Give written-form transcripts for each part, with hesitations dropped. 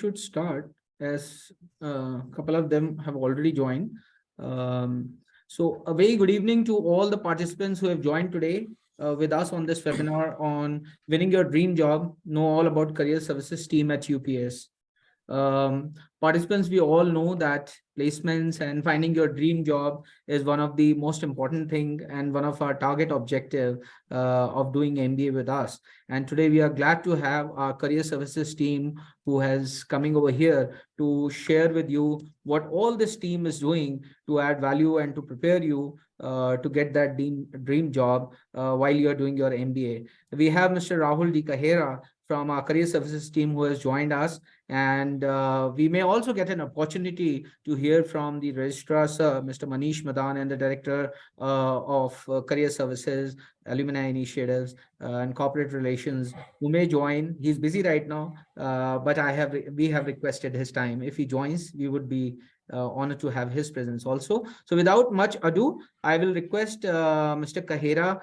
should start as a couple of them have already joined. So a very good evening to all the participants who have joined today with us on this webinar on winning your dream job, know all about career services team at UPS. Participants, we all know that placements and finding your dream job is one of the most important thing and one of our target objective of doing MBA with us. And today we are glad to have our career services team who has coming over here to share with you what all this team is doing to add value and to prepare you to get that dream job while you are doing your MBA. We have Mr. Rahul D. Kahera from our career services team who has joined us. And we may also get an opportunity to hear from the registrar, sir, Mr. Manish Madan, and the director of career services, alumni initiatives, and corporate relations, who may join. He's busy right now, but we have requested his time. If he joins, we would be honored to have his presence also. So without much ado, I will request Mr. Kahera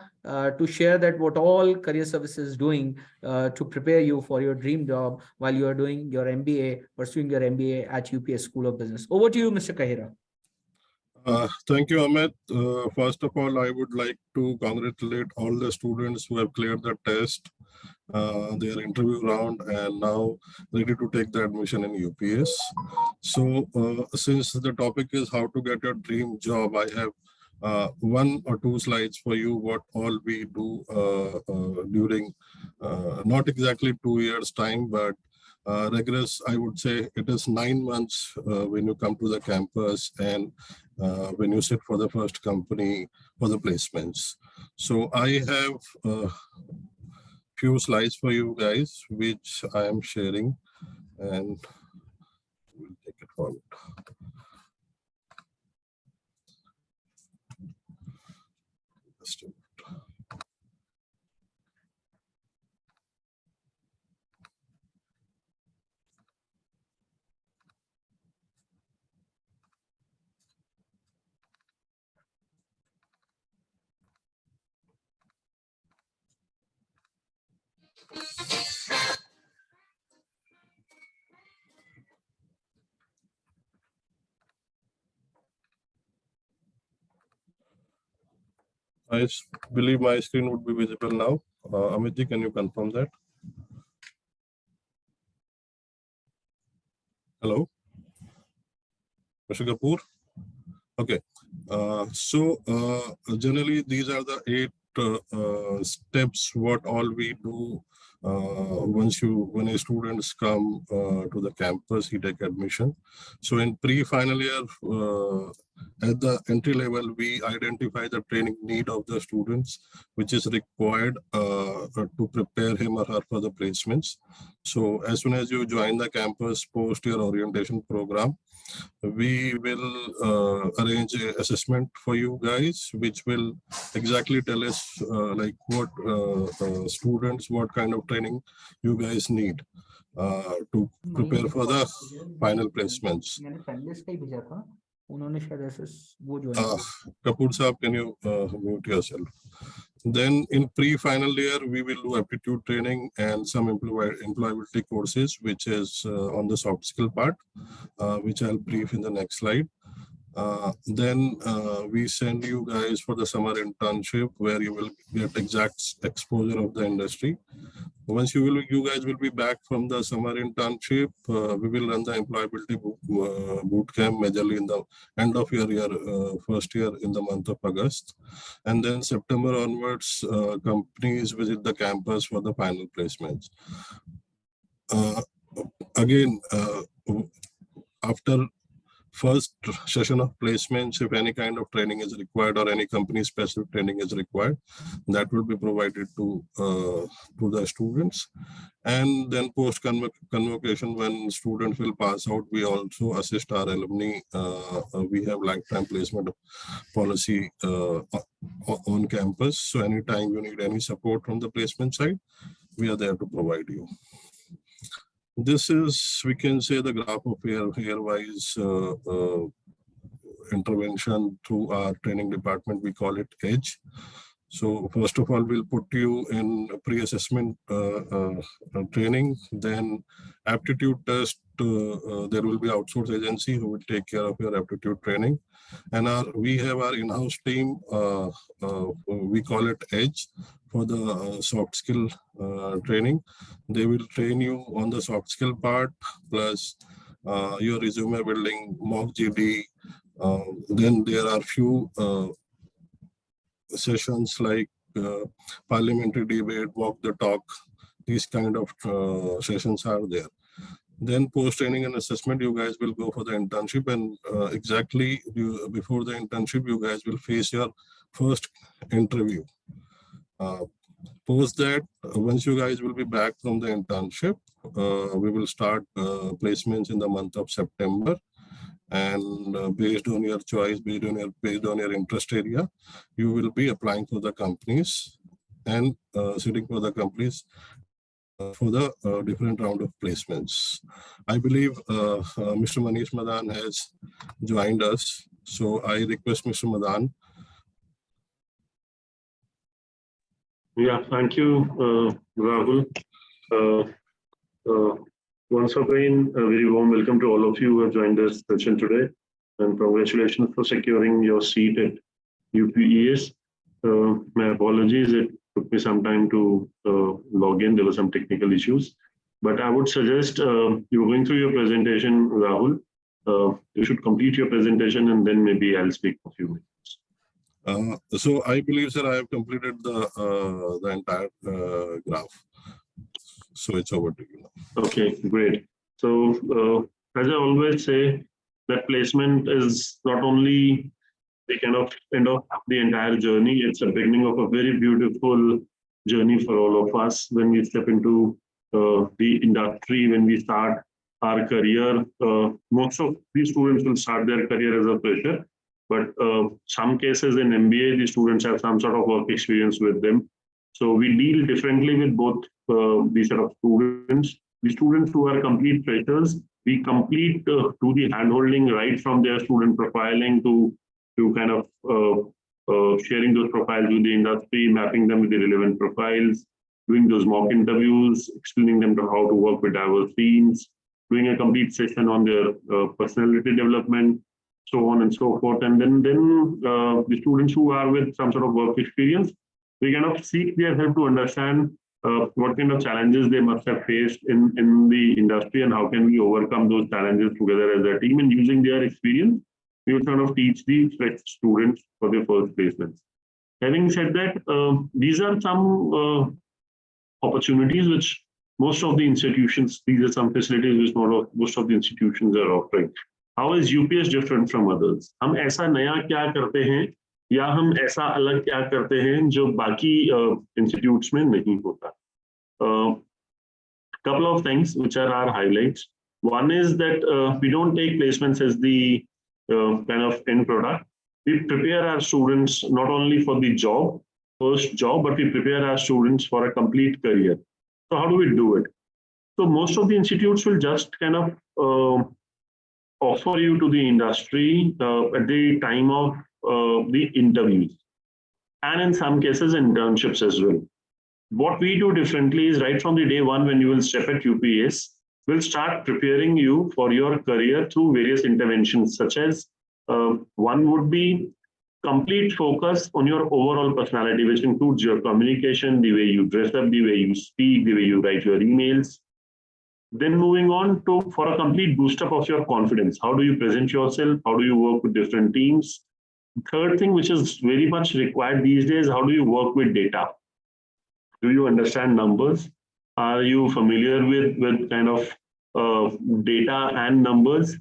to share that what all career services is doing to prepare you for your dream job while you are doing your MBA, pursuing your MBA at UPS School of Business. Over to you, Mr. Kahera. Thank you, Amit. First of all, I would like to congratulate all the students who have cleared the test, their interview round, and now ready to take the admission in UPS. So since the topic is how to get your dream job, I have 1 or 2 slides for you what all we do during not exactly 2 years time, but rigorous, I would say it is 9 months when you come to the campus and when you sit for the first company for the placements. So I have a few slides for you guys, which I am sharing, and we'll take it forward. I believe my screen would be visible now. Amit, can you confirm that? Hello? Mr. Kapoor? Okay. Generally, these are the 8 steps, what all we do when a students come to the campus, he take admission. So in pre-final year, at the entry level, we identify the training need of the students, which is required to prepare him or her for the placements. So as soon as you join the campus, post your orientation program, we will arrange an assessment for you guys, which will exactly tell us like what students, what kind of training you guys need to prepare for the final placements. Kapoor Saab, can you mute yourself? Then in pre-final year, we will do aptitude training and some employability courses, which is on the soft skill part, which I'll brief in the next slide. Then we send you guys for the summer internship where you will get exact exposure of the industry. Once you guys will be back from the summer internship, we will run the employability boot camp majorly in the end of your first year in the month of August. And then September onwards, companies visit the campus for the final placements. Again, after first session of placements, if any kind of training is required or any company specific training is required, that will be provided to the students. And then post convocation, when students will pass out, we also assist our alumni. We have lifetime placement policy on campus. So anytime you need any support from the placement side, we are there to provide you. This is, we can say, the graph of year-wise intervention through our training department. We call it EDGE. So first of all, we'll put you in pre-assessment training, then aptitude test. There will be outsourced agency who will take care of your aptitude training. And we have our in-house team, we call it EDGE, for the soft skill training. They will train you on the soft skill part, plus your resume building, mock GD. Then there are few sessions like parliamentary debate, walk the talk. These kind of sessions are there. Then post-training and assessment, you guys will go for the internship, and before the internship, you guys will face your first interview. Post that, once you guys will be back from the internship, we will start placements in the month of September. And based on your choice, based on your interest area, you will be applying for the companies and sitting for the companies for the different round of placements. I believe Mr. Manish Madan has joined us. So I request Mr. Madan. Yeah, thank you, Rahul. Once again, a very warm welcome to all of you who have joined this session today, and congratulations for securing your seat at UPES. My apologies, it took me some time to log in. There were some technical issues, but I would suggest you're going through your presentation, Rahul. You should complete your presentation, and then maybe I'll speak for a few minutes. So I believe, sir, I have completed the entire graph. So it's over to you now. Okay, great. So as I always say, that placement is not only the kind of end of the entire journey, it's a beginning of a very beautiful journey for all of us when we step into the industry, when we start our career. Most of these students will start their career as a fresher, but some cases in MBA, the students have some sort of work experience with them. So we deal differently with both these set of students. The students who are complete freshers, we complete do the handholding right from their student profiling to kind of sharing those profiles with the industry, mapping them with the relevant profiles, doing those mock interviews, explaining them to how to work with diverse teams, doing a complete session on their personality development, so on and so forth. And then the students who are with some sort of work experience, we kind of seek their help to understand what kind of challenges they must have faced in the industry and how can we overcome those challenges together as a team. And using their experience, we will kind of teach the fresh students for their first placements. Having said that, these are some opportunities which most of the institutions, these are some facilities which most of the institutions are offering. How is UPS different from others? हम ऐसा नया क्या करते हैं या हम ऐसा अलग क्या करते हैं जो बाकी institutes में नहीं होता? Couple of things which are our highlights. One is that we don't take placements as the kind of end product. We prepare our students not only for the first job, but we prepare our students for a complete career. So how do we do it? So most of the institutes will just kind of offer you to the industry at the time of the interviews, and in some cases internships as well. What we do differently is right from the day one when you will step at UPS, we'll start preparing you for your career through various interventions, such as one would be complete focus on your overall personality, which includes your communication, the way you dress up, the way you speak, the way you write your emails. Then moving on to for a complete boost up of your confidence. How do you present yourself? How do you work with different teams? Third thing, which is very much required these days, how do you work with data? Do you understand numbers? Are you familiar with kind of data and numbers?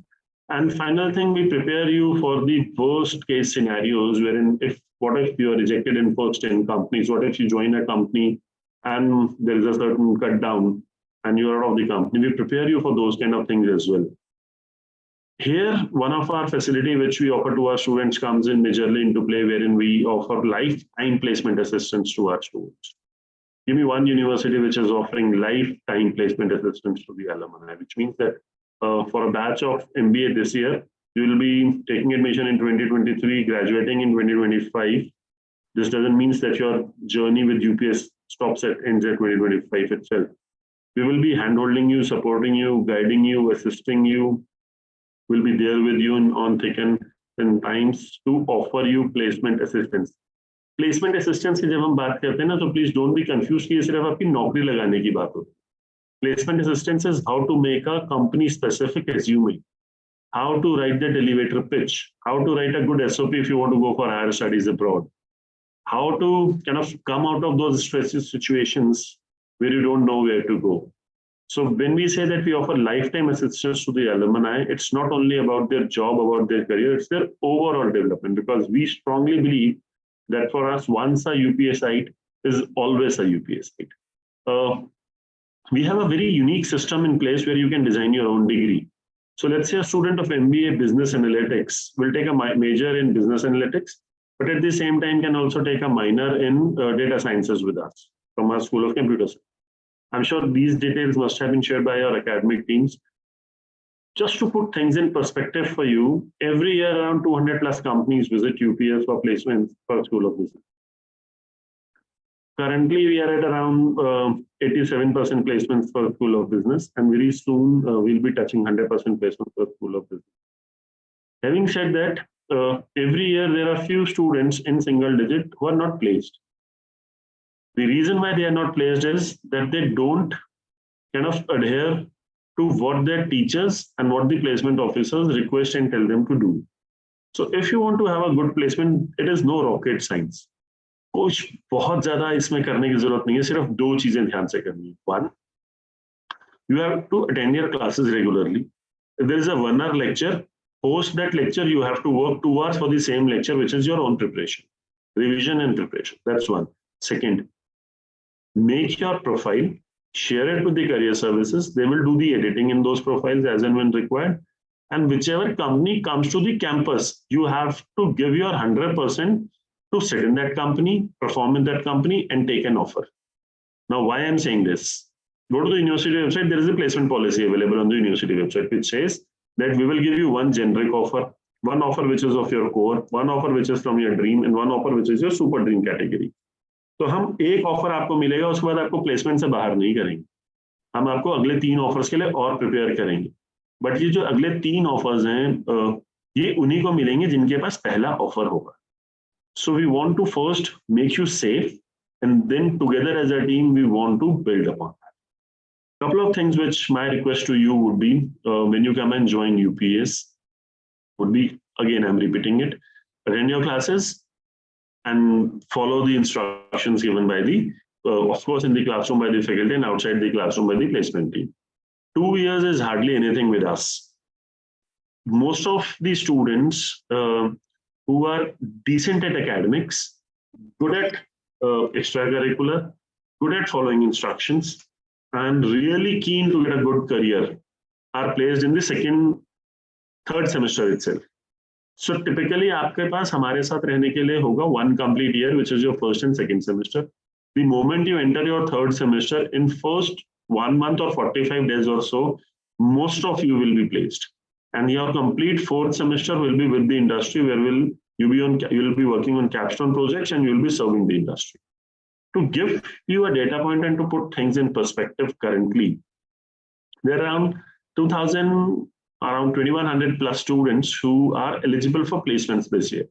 And final thing, we prepare you for the worst case scenarios wherein what if you're rejected in first 10 companies? What if you join a company and there is a certain cut down and you're out of the company? We prepare you for those kind of things as well. Here, one of our facility which we offer to our students comes in majorly into play, wherein we offer lifetime placement assistance to our students. Give me one university which is offering lifetime placement assistance to the alumni, which means that for a batch of MBA this year, you will be taking admission in 2023, graduating in 2025. This doesn't mean that your journey with UPS ends at 2025 itself. We will be handholding you, supporting you, guiding you, assisting you. We'll be there with you on thick and thin times to offer you placement assistance. Placement assistance की जब हम बात करते हैं ना, तो please don't be confused कि ये सिर्फ आपकी नौकरी लगाने की बात होती है. Placement assistance is how to make a company specific resume, how to write the elevator pitch, how to write a good SOP if you want to go for higher studies abroad, how to kind of come out of those stressful situations where you don't know where to go. So when we say that we offer lifetime assistance to the alumni, it's not only about their job, about their career, it's their overall development, because we strongly believe that for us, once a UPS site is always a UPS site. We have a very unique system in place where you can design your own degree. So let's say a student of MBA Business Analytics will take a major in Business Analytics, but at the same time can also take a minor in Data Sciences with us from our School of Computer Science. I'm sure these details must have been shared by our academic teams. Just to put things in perspective for you, every year around 200 plus companies visit UPS for placements for School of Business. Currently, we are at around 87% placements for School of Business, and very soon we'll be touching 100% placements for School of Business. Having said that, every year there are few students in single digit who are not placed. The reason why they are not placed is that they don't kind of adhere to what their teachers and what the placement officers request and tell them to do. So if you want to have a good placement, it is no rocket science. कुछ बहुत ज्यादा इसमें करने की जरूरत नहीं है, सिर्फ दो चीजें ध्यान से करनी है. One, you have to attend your classes regularly. If there is a 1 hour lecture, post that lecture you have to work 2 hours for the same lecture, which is your own preparation, revision and preparation. That's one. Second, make your profile, share it with the career services. They will do the editing in those profiles as and when required. And whichever company comes to the campus, you have to give your 100% to sit in that company, perform in that company, and take an offer. Now, why I'm saying this? Go to the university website. There is a placement policy available on the university website, which says that we will give you one generic offer, one offer which is of your core, one offer which is from your dream, and one offer which is your super dream category. तो हम एक offer आपको मिलेगा, उसके बाद आपको placement से बाहर नहीं करेंगे. हम आपको अगले 3 ऑफर्स के लिए और प्रिपेयर करेंगे. बट ये जो अगले 3 ऑफर्स हैं, ये उन्हीं को मिलेंगे जिनके पास पहला ऑफर होगा. So we want to first make you safe, and then together as a team, we want to build upon that. Couple of things which my request to you would be, when you come and join UPS, would be, again, I'm repeating it, attend your classes and follow the instructions given by the, of course, in the classroom by the faculty and outside the classroom by the placement team. 2 years is hardly anything with us. Most of the students who are decent at academics, good at extracurricular, good at following instructions, and really keen to get a good career are placed in the third semester itself. So typically आपके पास हमारे साथ रहने के लिए होगा 1 complete year, which is your first and second semester. The moment you enter your third semester, in first 1 month or 45 days or so, most of you will be placed. And your complete 4th semester will be with the industry, where you will be working on capstone projects and you will be serving the industry. To give you a data point and to put things in perspective, currently there are around 2,100 plus students who are eligible for placements this year.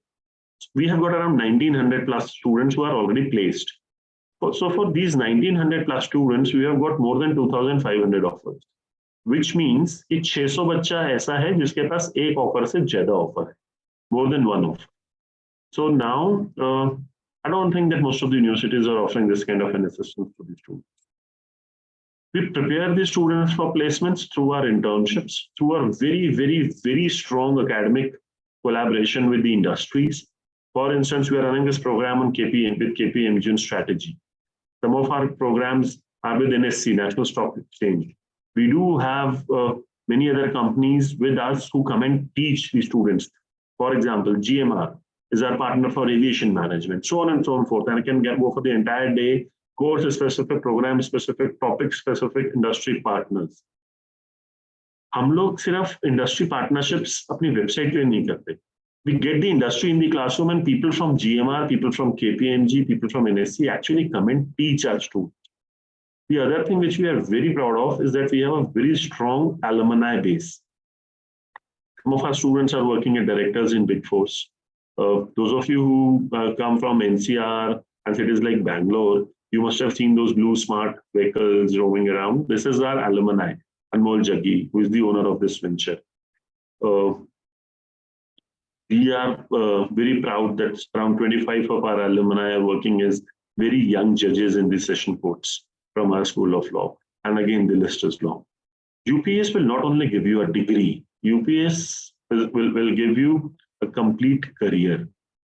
We have got around 1,900 plus students who are already placed. So for these 1,900 plus students, we have got more than 2,500 offers, which means कि 600 बच्चा ऐसा है जिसके पास एक offer से ज्यादा offer है, more than one offer. So now I don't think that most of the universities are offering this kind of an assistance to the students. We prepare the students for placements through our internships, through our very, very, very strong academic collaboration with the industries. For instance, we are running this program on KPMG strategy. Some of our programs are with NSC, National Stock Exchange. We do have many other companies with us who come and teach the students. For example, GMR is our partner for aviation management, so on and so forth. And I can go for the entire day, course-specific, program-specific, topic-specific industry partners. हम लोग सिर्फ industry partnerships अपनी website पे नहीं करते. we get the industry in the classroom, and people from GMR, people from KPMG, people from NSC actually come and teach our students. The other thing which we are very proud of is that we have a very strong alumni base. Some of our students are working as directors in Big Fours. Those of you who come from NCR and cities like Bangalore, you must have seen those blue smart vehicles roaming around. This is our alumni, Anmol Jaggi, who is the owner of this venture. We are very proud that around 25 of our alumni are working as very young judges in the session courts from our School of Law. And again, the list is long. UPES will not only give you a degree, UPES will give you a complete career.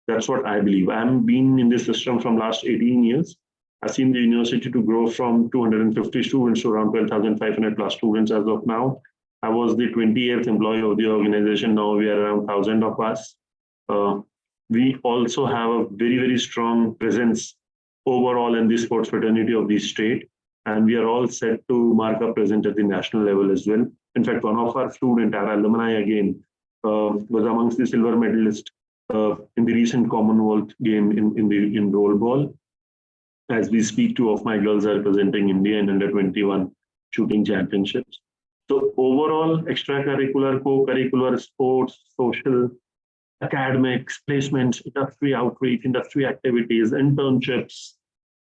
That's what I believe. I've been in this system from last 18 years. I've seen the university to grow from 250 students to around 12,500 plus students as of now. I was the 28th employee of the organization. Now we are around 1,000 of us. We also have a very, very strong presence overall in the sports fraternity of the state. And we are all set to mark our presence at the national level as well. In fact, one of our students, our alumni again, was amongst the silver medalists in the recent Commonwealth game in roll ball. As we speak, 2 of my girls are representing India in under 21 shooting championships. So overall, extracurricular, co-curricular, sports, social, academics, placements, industry outreach, industry activities, internships,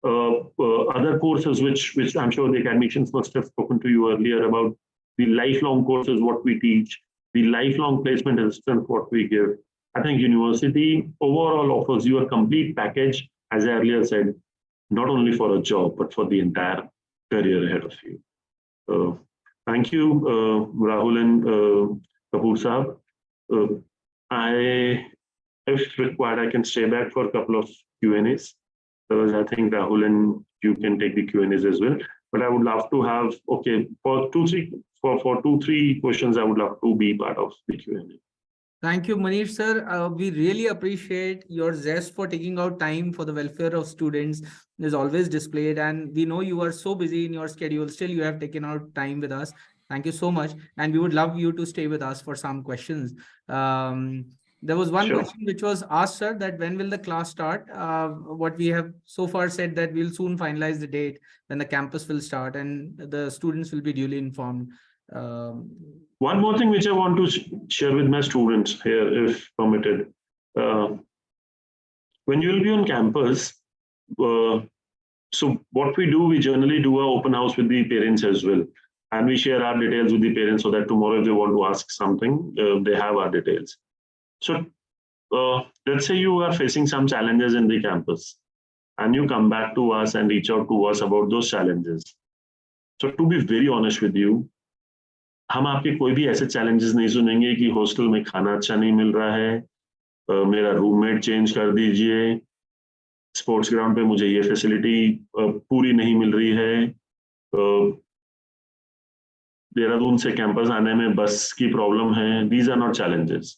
other courses which I'm sure the academicians must have spoken to you earlier about, the lifelong courses, what we teach, the lifelong placement assistance, what we give. I think university overall offers you a complete package, as I earlier said, not only for a job, but for the entire career ahead of you. Thank you, Rahul and Kapoor Sahab. If required, I can stay back for a couple of Q&As. I think Rahul and you can take the Q&As as well. But I would love to have, okay, for 2-3 questions, I would love to be part of the Q&A. Thank you, Manish sir. We really appreciate your zest for taking out time for the welfare of students. Is always displayed, and we know you are so busy in your schedule. Still, you have taken out time with us. Thank you so much, and we would love you to stay with us for some questions. There was one question which was asked, sir, that when will the class start? What we have so far said that we'll soon finalize the date when the campus will start, and the students will be duly informed. One more thing which I want to share with my students here, if permitted. When you will be on campus, so what we do, we generally do an open house with the parents as well. And we share our details with the parents so that tomorrow if they want to ask something, they have our details. So let's say you are facing some challenges in the campus and you come back to us and reach out to us about those challenges. So to be very honest with you, हम आपके कोई भी ऐसे challenges नहीं सुनेंगे कि hostel में खाना अच्छा नहीं मिल रहा है, मेरा रूममेट चेंज कर दीजिए, स्पोर्ट्स ग्राउंड पे मुझे ये फैसिलिटी पूरी नहीं मिल रही है, देहरादून से कैंपस आने में बस की प्रॉब्लम है. These are not challenges.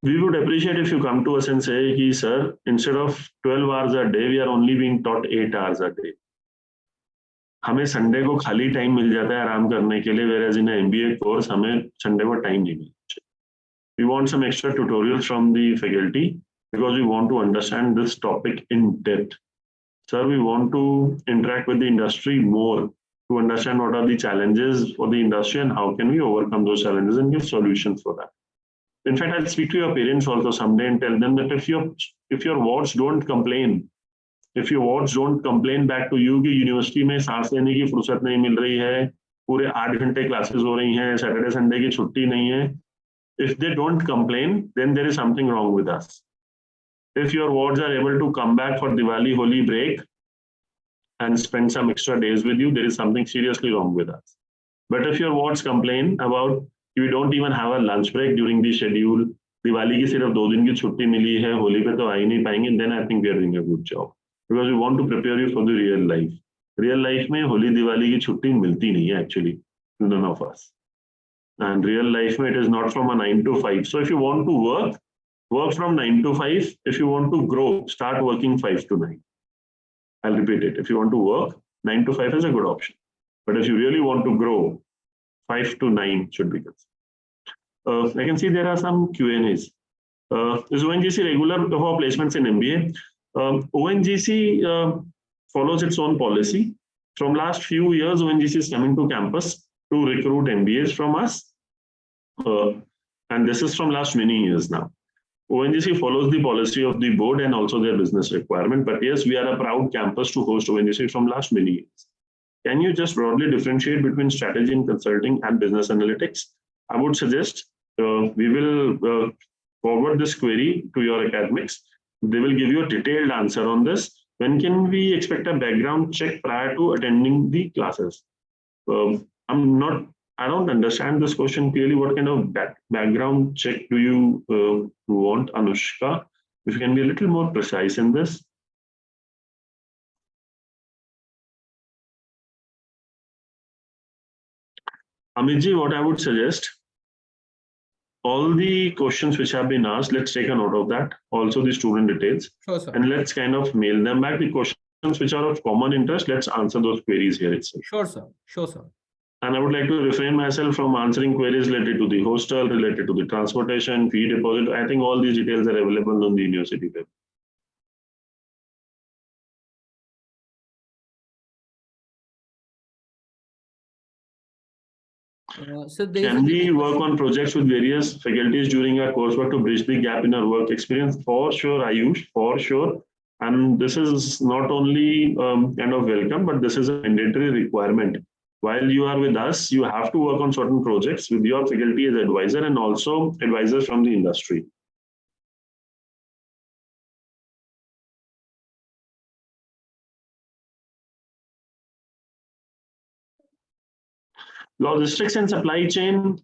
We would appreciate if you come to us and say, कि sir, instead of 12 hours a day, we are only being taught 8 hours a day. हमें संडे को खाली time मिल जाता है आराम करने के लिए, whereas in an MBA course हमें संडे को टाइम नहीं मिलता. We want some extra tutorials from the faculty because we want to understand this topic in depth. Sir, we want to interact with the industry more to understand what are the challenges for the industry and how can we overcome those challenges and give solutions for that. In fact, I'll speak to your parents also someday and tell them that if your wards don't complain, if your wards don't complain back to you कि university में सांस लेने की फुर्सत नहीं मिल रही है, पूरे 8 घंटे क्लासेस हो रही हैं, सैटरडे संडे की छुट्टी नहीं है, if they don't complain, then there is something wrong with us. If your wards are able to come back for Diwali Holi break and spend some extra days with you, there is something seriously wrong with us. But if your wards complain about you don't even have a lunch break during the schedule, Diwali की सिर्फ 2 दिन की छुट्टी मिली है, होली पे तो आ ही नहीं पाएंगे, then I think we are doing a good job. Because we want to prepare you for the real life. Real life में होली दिवाली की छुट्टी मिलती नहीं है actually, none of us. And real life में it is not from a 9 to 5. So if you want to work from 9 to 5. If you want to grow, start working 5 to 9. I'll repeat it. If you want to work, 9 to 5 is a good option. But if you really want to grow, 5 to 9 should be good. I can see there are some Q&As. Is ONGC regular for placements in MBA? ONGC follows its own policy. From last few years, ONGC is coming to campus to recruit MBAs from us. And this is from last many years now. ONGC follows the policy of the board and also their business requirement. But yes, we are a proud campus to host ONGC from last many years. Can you just broadly differentiate between strategy and consulting and business analytics? I would suggest we will forward this query to your academics. They will give you a detailed answer on this. When can we expect a background check prior to attending the classes? I don't understand this question clearly. What kind of background check do you want, Anushka? If you can be a little more precise in this. Amitji, what I would suggest, all the questions which have been asked, let's take a note of that. Also the student details. Sure, sir. And let's kind of mail them back. The questions which are of common interest, let's answer those queries here itself. Sure, sir. Sure, sir. And I would like to refrain myself from answering queries related to the hostel, related to the transportation, fee deposit. I think all these details are available on the university web. So can we work on projects with various faculties during our coursework to bridge the gap in our work experience? For sure, Ayush, for sure. And this is not only kind of welcome, but this is a mandatory requirement. While you are with us, you have to work on certain projects with your faculty as advisor and also advisors from the industry. Logistics and supply chain,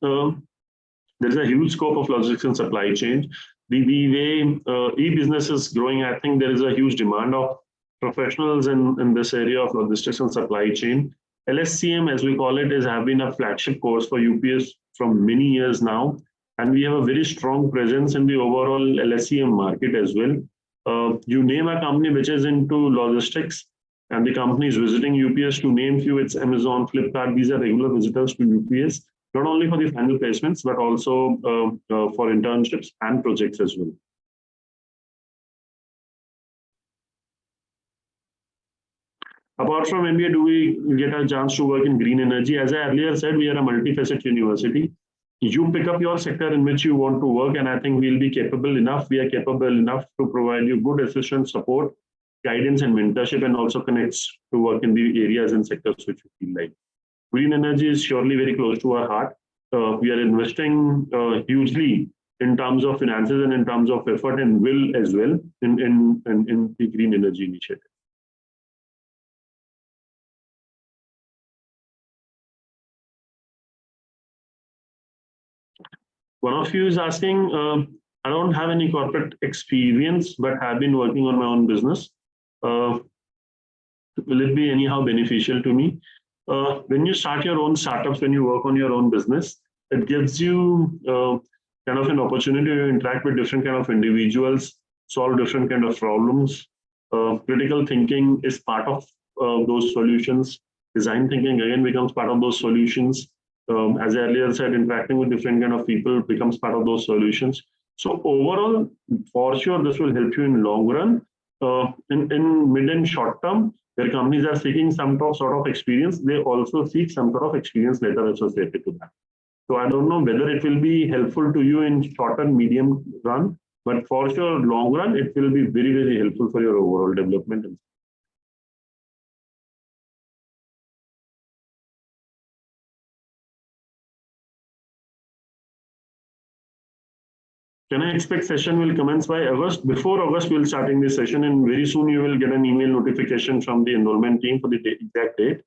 there's a huge scope of logistics and supply chain. The way e-business is growing, I think there is a huge demand of professionals in this area of logistics and supply chain. LSCM, as we call it, has been a flagship course for UPS from many years now. And we have a very strong presence in the overall LSCM market as well. You name a company which is into logistics, and the company is visiting UPS. To name few, it's Amazon, Flipkart. These are regular visitors to UPS, not only for the final placements, but also for internships and projects as well. Apart from MBA, do we get a chance to work in green energy? As I earlier said, we are a multifaceted university. You pick up your sector in which you want to work, and I think we'll be capable enough. We are capable enough to provide you good assistance, support, guidance, and mentorship, and also connects to work in the areas and sectors which you feel like. Green energy is surely very close to our heart. We are investing hugely in terms of finances and in terms of effort and will as well in the green energy initiative. One of you is asking, I don't have any corporate experience, but have been working on my own business. Will it be anyhow beneficial to me? When you start your own startups, when you work on your own business, it gives you kind of an opportunity to interact with different kind of individuals, solve different kind of problems. Critical thinking is part of those solutions. Design thinking again becomes part of those solutions. As I earlier said, interacting with different kind of people becomes part of those solutions. So overall, for sure, this will help you in long run. In mid and short term, where companies are seeking some sort of experience, they also seek some sort of experience letter associated to that. So I don't know whether it will be helpful to you in short and medium run, but for sure, long run, it will be very, very helpful for your overall development. Can I expect session will commence by August? Before August, we'll starting this session, and very soon you will get an email notification from the enrollment team for the exact date.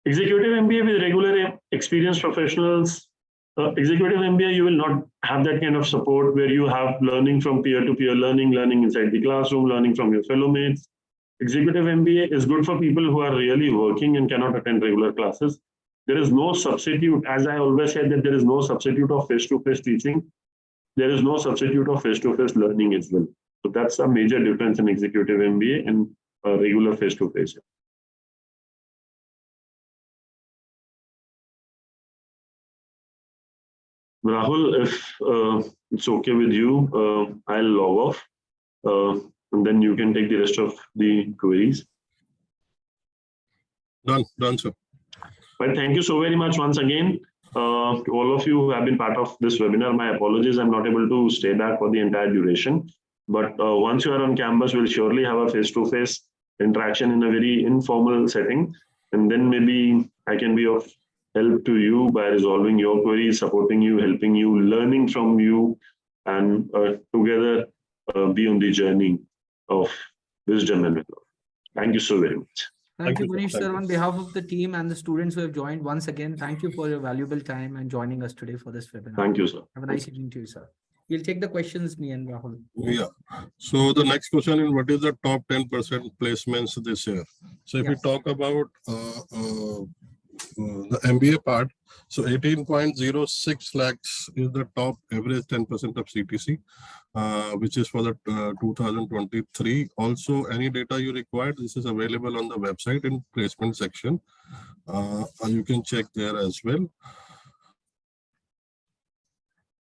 Executive MBA with regular experienced professionals. Executive MBA, you will not have that kind of support where you have learning from peer-to-peer learning inside the classroom, learning from your fellow mates. Executive MBA is good for people who are really working and cannot attend regular classes. There is no substitute, as I always said, that there is no substitute of face-to-face teaching. There is no substitute of face-to-face learning as well. So that's a major difference in executive MBA and regular face-to-face. Rahul, if it's okay with you, I'll log off and then you can take the rest of the queries. Done, sir. Well, thank you so very much once again. To all of you who have been part of this webinar, my apologies, I'm not able to stay back for the entire duration. But once you are on campus, we'll surely have a face-to-face interaction in a very informal setting. And then maybe I can be of help to you by resolving your queries, supporting you, helping you, learning from you, and together be on the journey of wisdom and wisdom. Thank you so very much. Thank you, sir. Manish Thank sir. you. On behalf of the team and the students who have joined, once again, thank you for your valuable time and joining us today for this webinar. Thank you, sir. Have a nice evening to you, sir. We'll take the questions, me and Rahul. Yeah. So the next question is, what is the top 10% placements this year? So if we Yes. talk about the MBA part, so 18.06 lakhs is the top average 10% of CTC, which is for the 2023. Also, any data you require, this is available on the website in placement section. You can check there as well.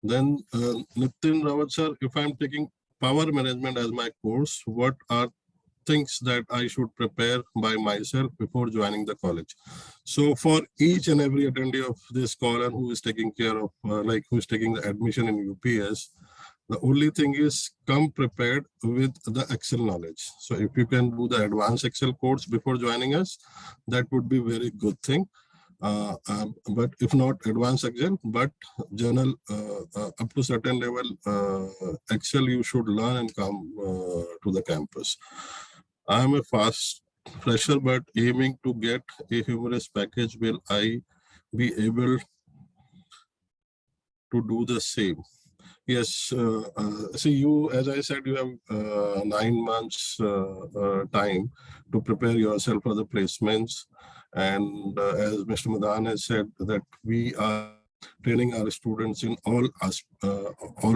Then Nitin Rawat sir, if I'm taking power management as my course, what are things that I should prepare by myself before joining the college? So for each and every attendee of this call and who is taking care of, who is taking the admission in UPS, the only thing is come prepared with the Excel knowledge. So if you can do the advanced Excel course before joining us, that would be very good thing. But if not advanced Excel, but general up to certain level Excel you should learn and come to the campus. I am a fast fresher, but aiming to get a humorous package. Will I be able to do the same? Yes, see you, as I said, you have 9 months time to prepare yourself for the placements. And as Mr. Madan has said, that we are training our students in all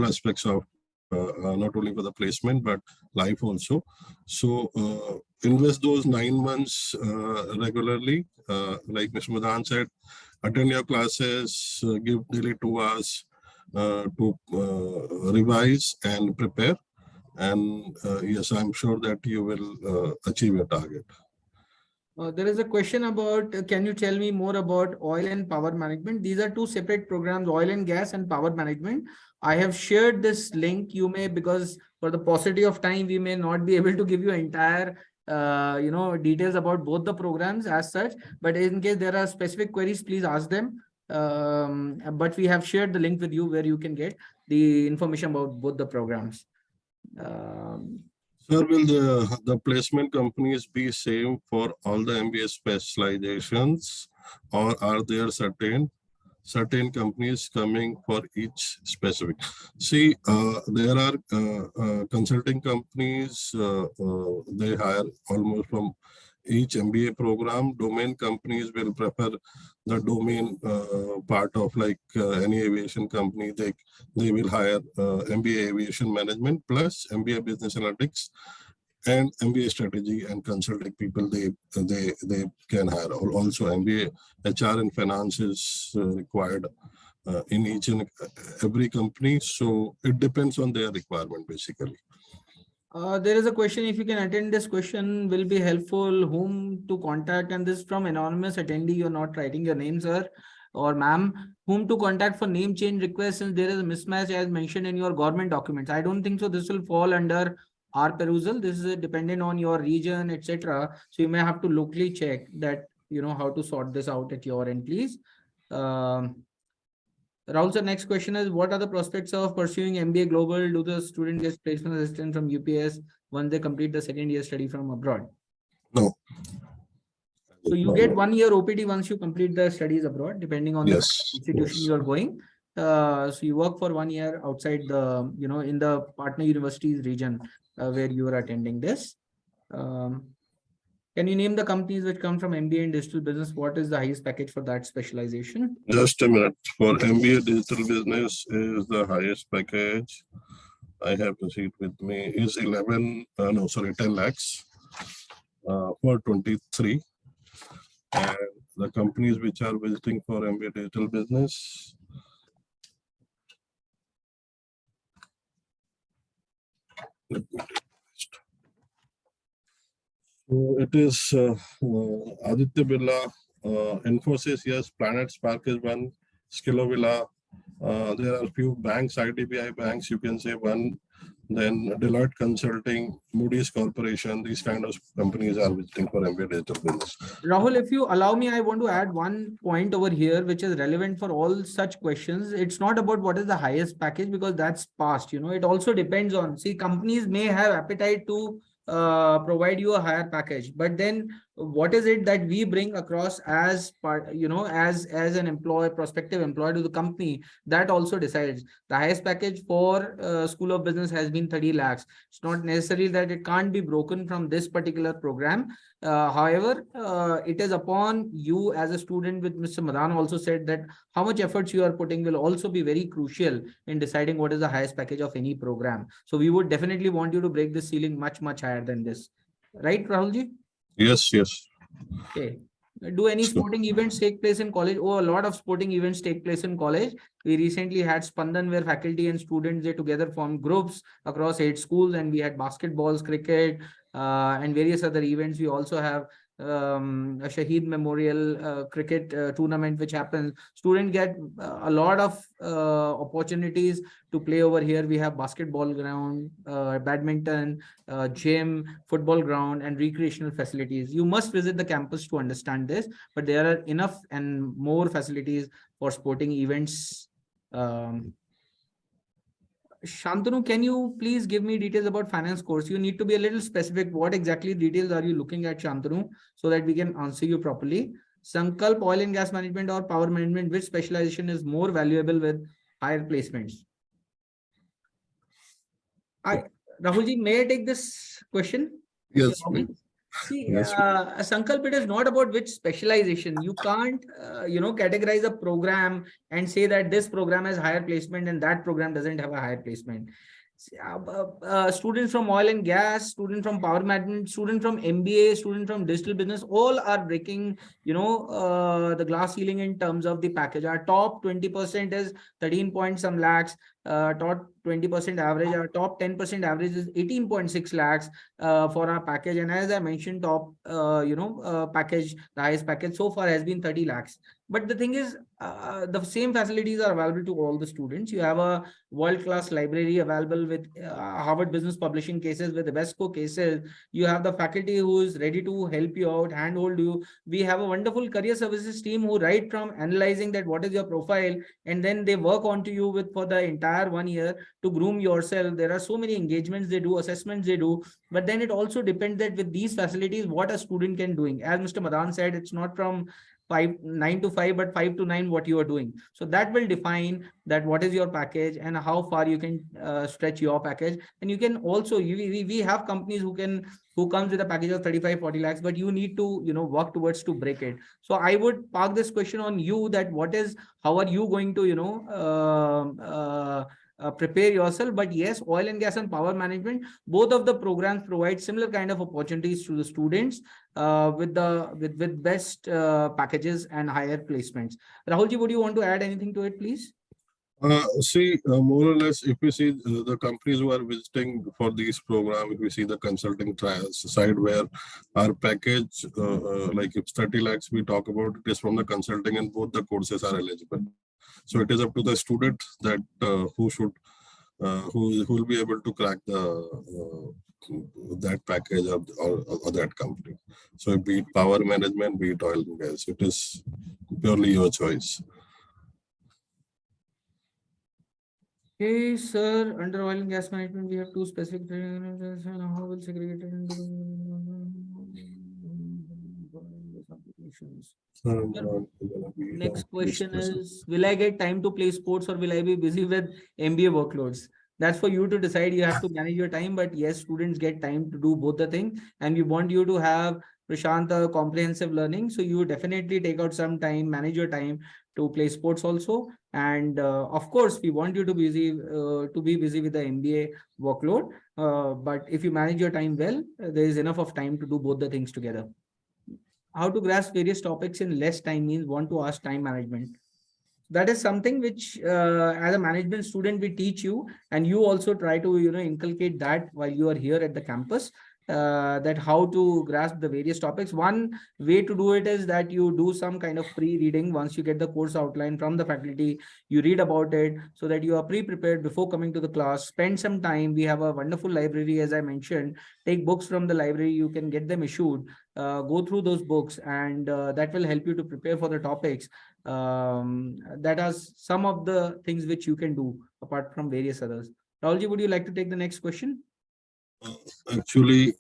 aspects of not only for the placement, but life also. So invest those 9 months regularly. Like Mr. Madan said, attend your classes, give daily 2 hours to revise and prepare. And yes, I'm sure that you will achieve your target. There is a question about, can you tell me more about oil and power management? These are two separate programs, oil and gas and power management. I have shared this link. You may, because for the paucity of time, we may not be able to give you entire details about both the programs as such. But in case there are specific queries, please ask them. But we have shared the link with you where you can get the information about both the programs. Sir, will the placement companies be same for all the MBA specializations, or are there certain companies coming for each specific? See, there are consulting companies, they hire almost from each MBA program. Domain companies will prefer the domain part of any aviation company. They will hire MBA aviation management plus MBA business analytics and MBA strategy and consulting people. They can hire. Also MBA HR and finance is required in each and every company. So it depends on their requirement basically. There is a question, if you can attend this question will be helpful, whom to contact, and this is from anonymous attendee. You're not writing your name, sir or ma'am. Whom to contact for name change request, since there is a mismatch as mentioned in your government documents. I don't think so this will fall under our perusal. This is dependent on your region, etc. So you may have to locally check that, how to sort this out at your end, please. Rahul sir, next question is, what are the prospects of pursuing MBA Global? Do the student get placement assistance from UPS once they complete the second year study from abroad? No. So you get 1 year OPT once you complete the studies abroad, depending on the institution you are going. So you work for 1 year outside the, in the partner universities region where you are attending this. Can you name the companies which come from MBA in digital business? What is the highest package for that specialization? Just a minute. For MBA digital business is the highest package. I have the sheet with me is 10 lakhs for 23. And the companies which are visiting for MBA digital business, Let me take this. So it is Aditya Birla, Infosys, yes, Planet Spark is one, Skillovilla. There are few banks, IDBI banks, you can say one. Then Deloitte Consulting, Moody's Corporation, these kind of companies are visiting for MBA digital business. Rahul, if you allow me, I want to add one point over here, which is relevant for all such questions. It's not about what is the highest package, because that's past, it also depends on, see, companies may have appetite to provide you a higher package, but then what is it that we bring across as part, as an employee, prospective employee to the company, that also decides. The highest package for School of Business has been 30 lakhs. It's not necessary that it can't be broken from this particular program. However, it is upon you as a student, with Mr. Madan also said that how much efforts you are putting will also be very crucial in deciding what is the highest package of any program. So we would definitely want you to break the ceiling much, much higher than this. Right, Rahulji? Yes, yes. Okay. Do any sporting events take place in college? Oh, a lot of sporting events take place in college. We recently had Spandan, where faculty and students, they together formed groups across 8 schools, and we had basketballs, cricket, and various other events. We also have a Shaheed Memorial cricket tournament, which happens. Students get a lot of opportunities to play over here. We have basketball ground, badminton, gym, football ground, and recreational facilities. You must visit the campus to understand this, but there are enough and more facilities for sporting events. Shantanu, can you please give me details about finance course? You need to be a little specific. What exactly details are you looking at, Shantanu, so that we can answer you properly? Sankalp, oil and gas management or power management, which specialization is more valuable with higher placements? Rahulji, may I take this question? Yes, please. See, Yes. Sankalp, it is not about which specialization. You can't, categorize a program and say that this program has higher placement and that program doesn't have a higher placement. Students from oil and gas, student from power management, student from MBA, student from digital business, all are breaking, the glass ceiling in terms of the package. Our top 20% is 13 point some lakhs. Top 20% average, our top 10% average is 18.6 lakhs for our package. And as I mentioned, top, package, the highest package so far has been 30 lakhs. But the thing is, the same facilities are available to all the students. You have a world-class library available with Harvard Business Publishing cases, with the Vesco cases. You have the faculty who is ready to help you out, handhold you. We have a wonderful career services team who, right from analyzing that what is your profile, and then they work onto you with for the entire 1 year to groom yourself. There are so many engagements they do, assessments they do, but then it also depends that with these facilities, what a student can doing. As Mr. Madan said, it's not from 9 to 5, but 5 to 9 what you are doing. So that will define that what is your package and how far you can stretch your package. And you can also, we have companies who comes with a package of 35-40 lakhs, but you need to work towards to break it. So I would park this question on you, that how are you going to prepare yourself. But yes, oil and gas and power management, both of the programs provide similar kind of opportunities to the students with best packages and higher placements. Rahulji, would you want to add anything to it, please? More or less, if we see the companies who are visiting for these programs, if we see the consulting trials side, where our package, like if 30 lakhs we talk about, it is from the consulting, and both the courses are eligible. So it is up to the student that who will be able to crack that package or that company. So be it power management, be it oil and gas, it is purely your choice. Okay, sir. Under oil and gas management, we have two specific trainings. How will segregated into applications? Next question is, will I get time to play sports, or will I be busy with MBA workloads? That's for you to decide. You have to manage your time, but yes, students get time to do both the things, and we want you to have, Prashant, comprehensive learning. So you definitely take out some time, manage your time to play sports also. And of course, we want you to be busy with the MBA workload. But if you manage your time well, there is enough of time to do both the things together. How to grasp various topics in less time means want to ask time management. that is something which as a management student we teach you, and you also try to inculcate that while you are here at the campus, that how to grasp the various topics. One way to do it is that you do some kind of pre-reading. Once you get the course outline from the faculty, you read about it so that you are pre-prepared before coming to the class. Spend some time. We have a wonderful library, as I mentioned. Take books from the library. You can get them issued. Go through those books, and that will help you to prepare for the topics. That are some of the things which you can do apart from various others. Rahulji, would you like to take the next question? Actually,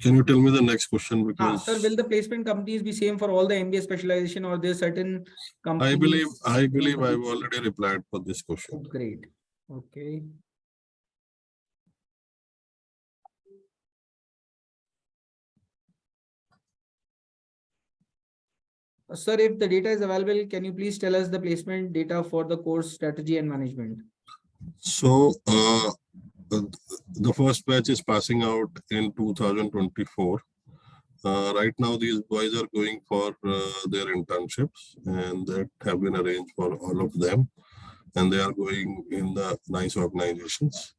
can you tell me the next question? Because Sir, will the placement companies be same for all the MBA specialization, or there certain companies? I believe I've already replied for this question. Great. Okay. Sir, if the data is available, can you please tell us the placement data for the course strategy and management? So the first batch is passing out in 2024. Right now, these boys are going for their internships, and that have been arranged for all of them. And they are going in the nice organizations.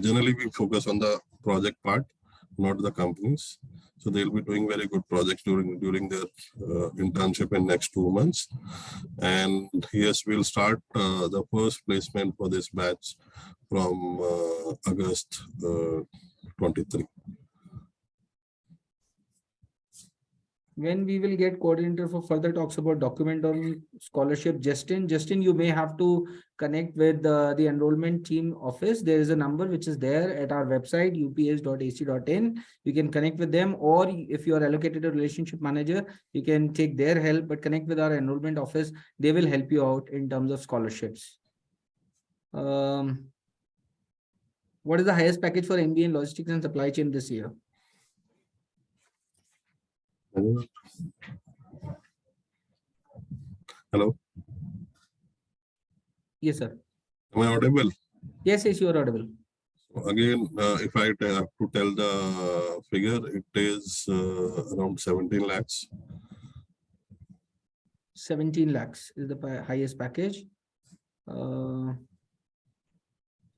Generally, we focus on the project part, not the companies. So they'll be doing very good projects during their internship in next 2 months. And yes, we'll start the first placement for this batch from August 23. When we will get coordinator for further talks about document on scholarship? Justin, you may have to connect with the enrollment team office. There is a number which is there at our website, upes.ac.in. You can connect with them, or if you are allocated a relationship manager, you can take their help, but connect with our enrollment office. They will help you out in terms of scholarships. What is the highest package for MBA in logistics and supply chain this year? Hello. Yes, sir. Am I audible? Yes, you are audible. Again, if I have to tell the figure, it is around 17 lakhs. 17 lakhs is the highest package.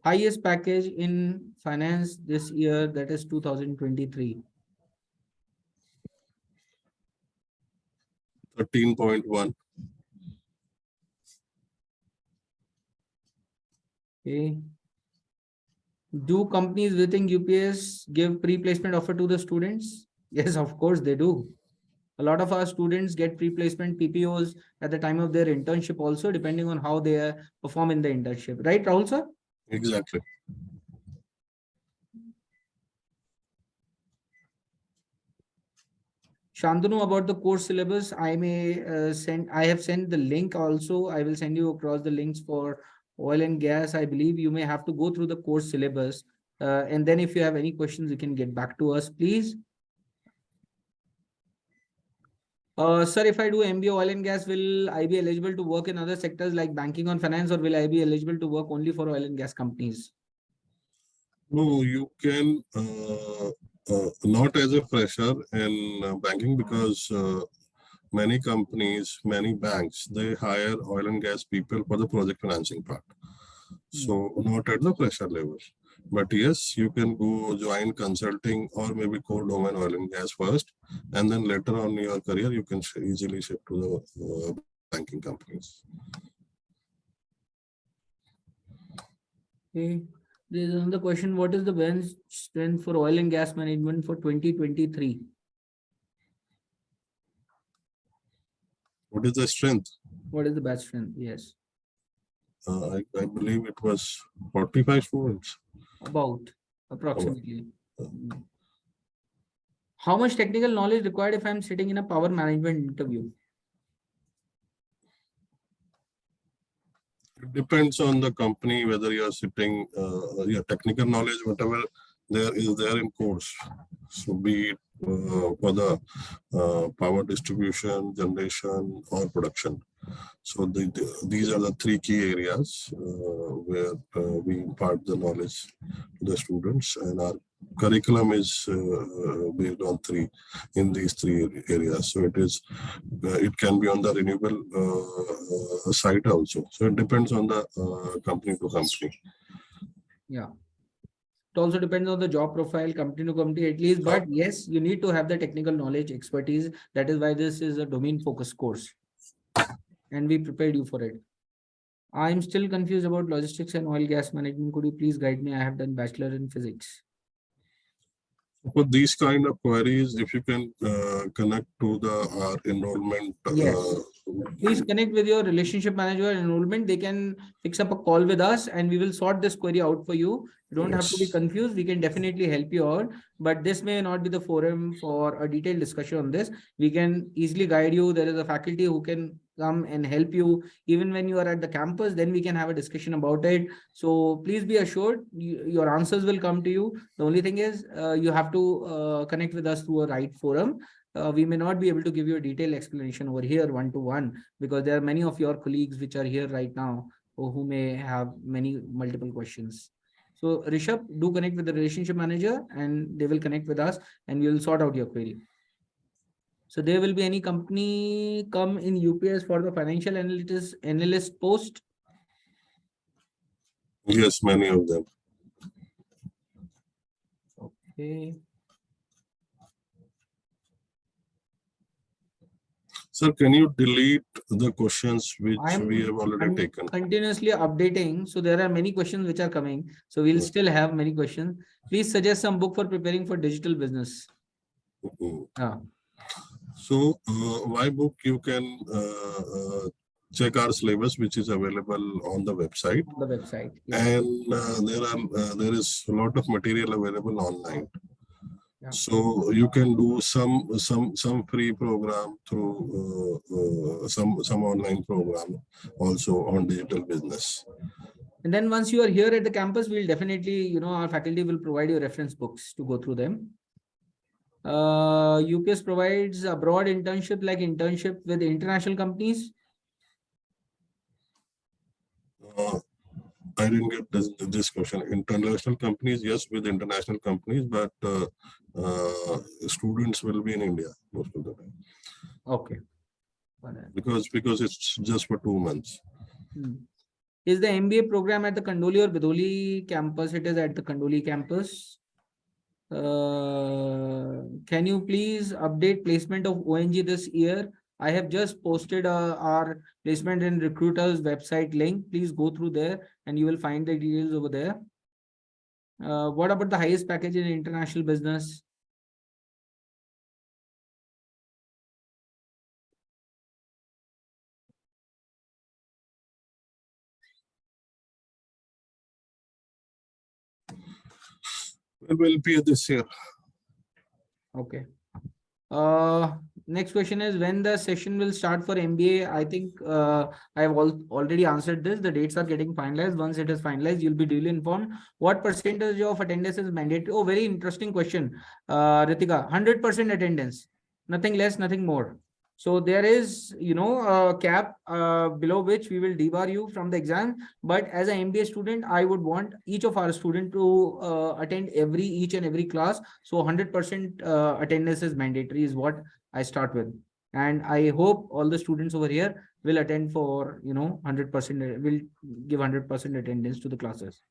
Highest package in finance this year, that is 2023. 13.1. Okay. Do companies within UPS give pre-placement offer to the students? Yes, of course they do. A lot of our students get pre-placement PPOs at the time of their internship also, depending on how they perform in the internship. Right, Rahul sir? Exactly. Shantanu, about the course syllabus, I have sent the link also. I will send you across the links for oil and gas. I believe you may have to go through the course syllabus. And then if you have any questions, you can get back to us, please. Sir, if I do MBA oil and gas, will I be eligible to work in other sectors like banking or finance, or will I be eligible to work only for oil and gas companies? No, you can not as a fresher in banking, because many companies, many banks, they hire oil and gas people for the project financing part. So not at the fresher level. But yes, you can go join consulting or maybe core domain oil and gas first, and then later on in your career, you can easily shift to the banking companies. Okay. There is another question. What is the bench strength for oil and gas management for 2023? What is the strength? What is the batch strength? Yes. I believe it was 45 students. About approximately. How much technical knowledge required if I'm sitting in a power management interview? It depends on the company, whether you are sitting, your technical knowledge, whatever there is there in course. So be it for the power distribution, generation, or production. So these are the three key areas where we impart the knowledge to the students, and our curriculum is based on these three areas. So it can be on the renewable side also. So it depends on the company to company. Yeah. It also depends on the job profile, company to company at least. But yes, you need to have the technical knowledge, expertise. That is why this is a domain focused course. And we prepared you for it. I'm still confused about logistics and oil gas management. Could you please guide me? I have done bachelor in physics. For these kind of queries, if you can connect to our enrollment. Yes. Please connect with your relationship manager and enrollment. They can fix up a call with us and we will sort this query out for you. You don't have to be Yes. confused. We can definitely help you out, but this may not be the forum for a detailed discussion on this. We can easily guide you. There is a faculty who can come and help you even when you are at the campus. Then we can have a discussion about it. So please be assured your answers will come to you. The only thing is you have to connect with us through a right forum. We may not be able to give you a detailed explanation over here one-to-one because there are many of your colleagues which are here right now who may have many multiple questions. So Rishabh, do connect with the relationship manager and they will connect with us and we will sort out your query. So there will be any company come in UPS for the financial analyst post? Yes, many of them. Okay. Sir, can you delete the questions which we have already I'm taken? continuously updating. So there are many questions which are coming. So we'll still have many questions. Please suggest some book for preparing for digital business. So why book you can check our syllabus, which is available on the website. On the website. Yeah. And there is a lot of material available online. Yeah. So you can do some free program through some online program also on digital business. And then once you are here at the campus, we'll definitely, our faculty will provide you reference books to go through them. UPS provides abroad internship like internship with international companies. I didn't get this question. International companies, yes, with international companies, but students will be in India most of the time. Okay. Because it's just for 2 months. Is the MBA program at the Kandoli or Bidoli campus? It is at the Kandoli campus. Can you please update placement of ONG this year? I have just posted our placement and recruiters website link. Please go through there and you will find the details over there. What about the highest package in international business? It will be this year. Okay. Next question is when the session will start for MBA. I think I have already answered this. The dates are getting finalized. Once it is finalized, you'll be duly informed. What percentage of attendance is mandatory? Oh, very interesting question. Ritika, 100% attendance. Nothing less, nothing more. So there is, a cap below which we will debar you from the exam. But as an MBA student, I would want each of our students to attend each and every class. So 100% attendance is mandatory is what I start with. And I hope all the students over here will attend for, 100%, will give 100% attendance to the classes.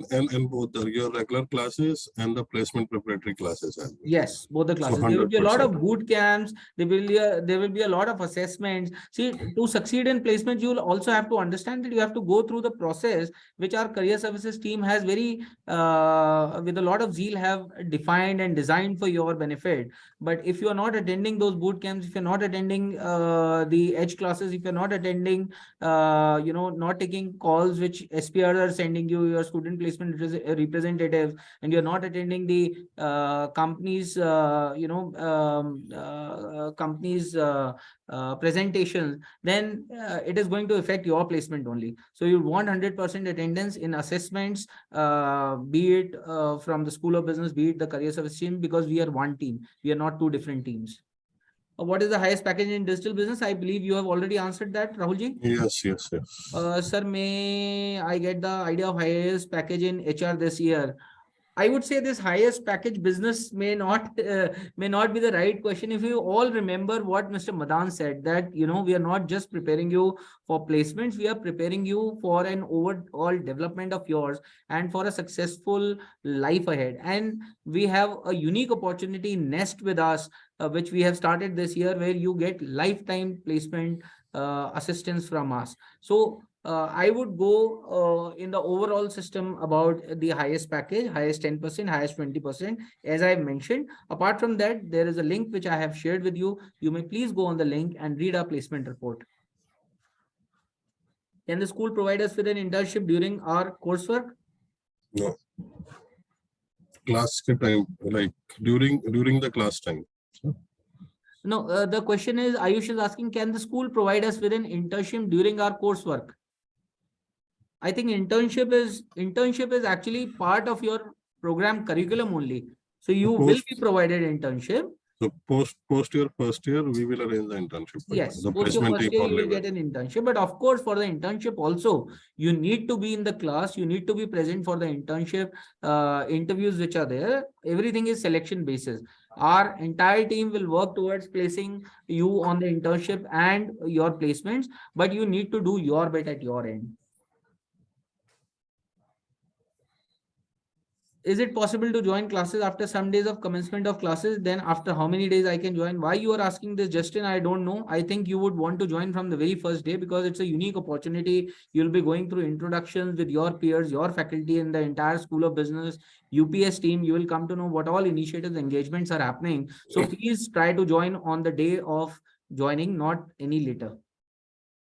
And both your regular classes and the placement preparatory classes. Yes, both the classes. So there will be a lot of boot camps. There will be a lot of assessments. See, to succeed in placement, you will also have to understand that you have to go through the process, which our career services team has very, with a lot of zeal, have defined and designed for your benefit. But if you are not attending those boot camps, if you're not attending the edge classes, if you're not attending, not taking calls which SPRs are sending you, your student placement representatives, and you're not attending the companies presentations, then it is going to affect your placement only. So you want 100% attendance in assessments, be it from the School of Business, be it the career service team, because we are one team. We are not two different teams. What is the highest package in digital business? I believe you have already answered that, Rahulji. Yes. Sir, may I get the idea of highest package in HR this year? I would say this highest package business may not be the right question. If you all remember what Mr. Madan said, that we are not just preparing you for placements, we are preparing you for an overall development of yours and for a successful life ahead. And we have a unique opportunity Nest with us, which we have started this year, where you get lifetime placement assistance from us. So I would go in the overall system about the highest package, highest 10%, highest 20%, as I mentioned. Apart from that, there is a link which I have shared with you. You may please go on the link and read our placement report. Can the school provide us with an internship during our coursework? No. Class time, like during the class time. No, the question is, Ayush is asking, can the school provide us with an internship during our coursework? I think internship is actually part of your program curriculum only. So you will be provided internship. So post your first year, we will arrange the internship. Yes, the post your placement first team year, you only will get an internship. But of course, for the internship also, you need to be in the class. You need to be present for the internship interviews which are there. Everything is selection basis. Our entire team will work towards placing you on the internship and your placements, but you need to do your bit at your end. Is it possible to join classes after some days of commencement of classes? Then after how many days I can join? Why you are asking this, Justin? I don't know. I think you would want to join from the very first day, because it's a unique opportunity. You'll be going through introductions with your peers, your faculty in the entire School of Business, UPS team. You will come to know what all initiatives, engagements are happening. So please try to join on the day of joining, not any later.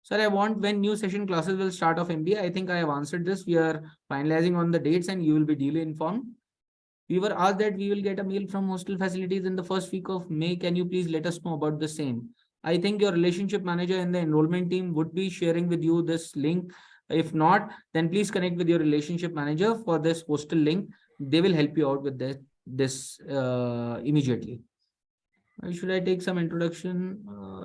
Sir, I want when new session classes will start of MBA. I think I have answered this. We are finalizing on the dates and you will be duly informed. We were asked that we will get a mail from hostel facilities in the first week of May. Can you please let us know about the same? I think your relationship manager and the enrollment team would be sharing with you this link. If not, then please connect with your relationship manager for this hostel link. They will help you out with this immediately. Should I take some introduction,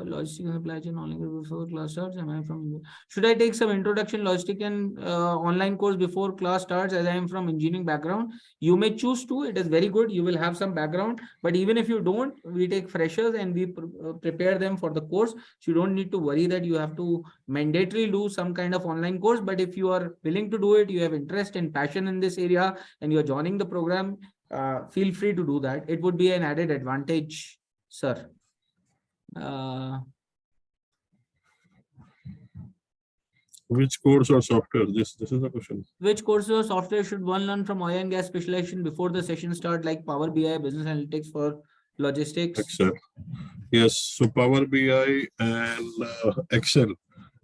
logistic and supply chain online course before class starts? Am I from? Should I take some introduction logistic and online course before class starts? As I am from engineering background, you may choose to. It is very good. You will have some background. But even if you don't, we take freshers and we prepare them for the course. So you don't need to worry that you have to mandatorily do some kind of online course. But if you are willing to do it, you have interest and passion in this area, and you are joining the program, feel free to do that. It would be an added advantage. Sir, which course or software? This is the question. Which courses or software should one learn from oil and gas specialization before the session start, like Power BI, business analytics for logistics? Excel. Yes, so Power BI and Excel,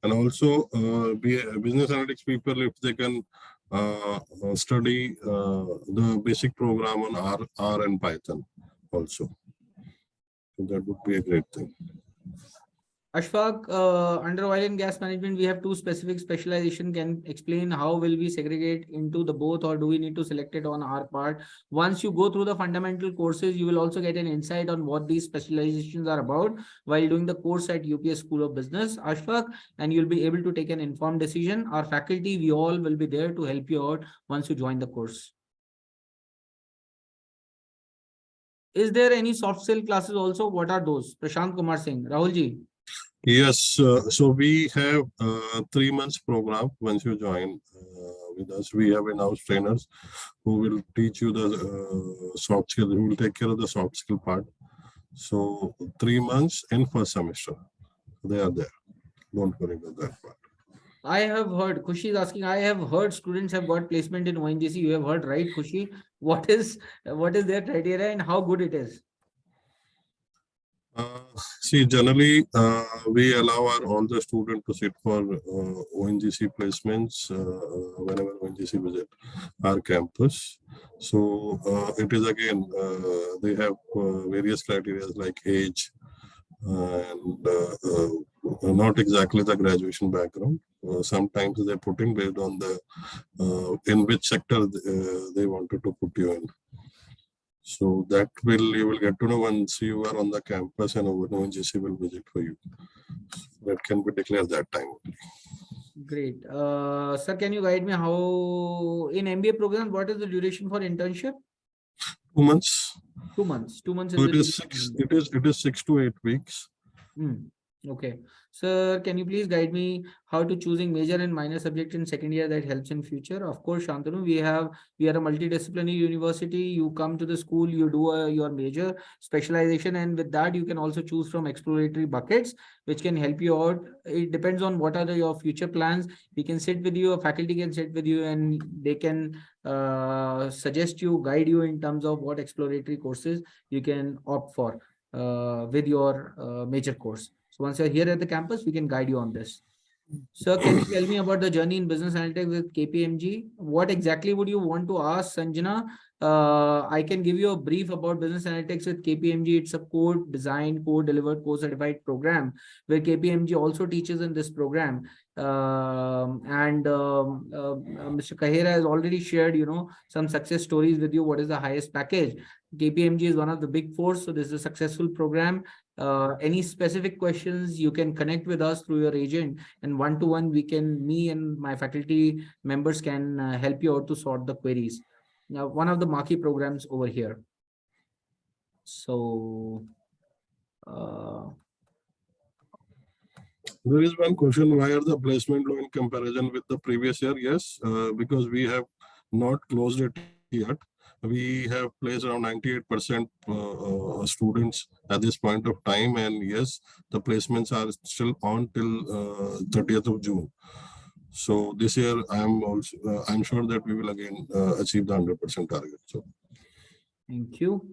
and also business analytics people, if they can study the basic program on R and Python also. So that would be a great thing. Ashfaq, under oil and gas management, we have two specific specialization. Can explain how will we segregate into the both, or do we need to select it on our part? Once you go through the fundamental courses, you will also get an insight on what these specializations are about while doing the course at UPS School of Business, Ashfaq, and you'll be able to take an informed decision. Our faculty, we all will be there to help you out once you join the course. Is there any soft skill classes also? What are those? Prashant Kumar Singh, Rahulji. Yes, so we have 3 months program. Once you join with us, we have in-house trainers who will teach you the soft skill, who will take care of the soft skill part. So 3 months in first semester, they are there. Don't worry about that part. I have heard, Khushi is asking, I have heard students have got placement in ONGC. You have heard, right, Khushi? What is their criteria and how good it is? See, generally, we allow all the students to sit for ONGC placements whenever ONGC visit our campus. So it is again, they have various criteria like age and not exactly the graduation background. Sometimes they put in based on the in which sector they wanted to put you in. So that you will get to know once you are on the campus and ONGC will visit for you. So that can be declared that time only. Great. Sir, can you guide me how in MBA program, what is the duration for internship? 2 months. 2 months. 2 months So is the it is duration. it is 6 to 8 weeks. Hmm. Okay. Sir, can you please guide me how to choosing major and minor subject in second year that helps in future? Of course, Shantanu, we are a multidisciplinary university. You come to the school, you do your major specialization, and with that you can also choose from exploratory buckets, which can help you out. It depends on what are your future plans. We can sit with you, a faculty can sit with you, and they can suggest you, guide you in terms of what exploratory courses you can opt for with your major course. So once you're here at the campus, we can guide you on this. Sir, can you tell me about the journey in business analytics with KPMG? What exactly would you want to ask, Sanjana? I can give you a brief about business analytics with KPMG. It's a code design, code delivered, code certified program where KPMG also teaches in this program. Mr. Kahera has already shared, some success stories with you. What is the highest package? KPMG is one of the big four, so this is a successful program. Any specific questions, you can connect with us through your agent, and one-to-one, me and my faculty members can help you out to sort the queries. Now, one of the marquee programs over here. So, There is one question: why are the placement low in comparison with the previous year? Yes, because we have not closed it yet. We have placed around 98% students at this point of time, and yes, the placements are still on till 30th of June. So this year, I'm sure that we will again achieve the 100% target. So thank you.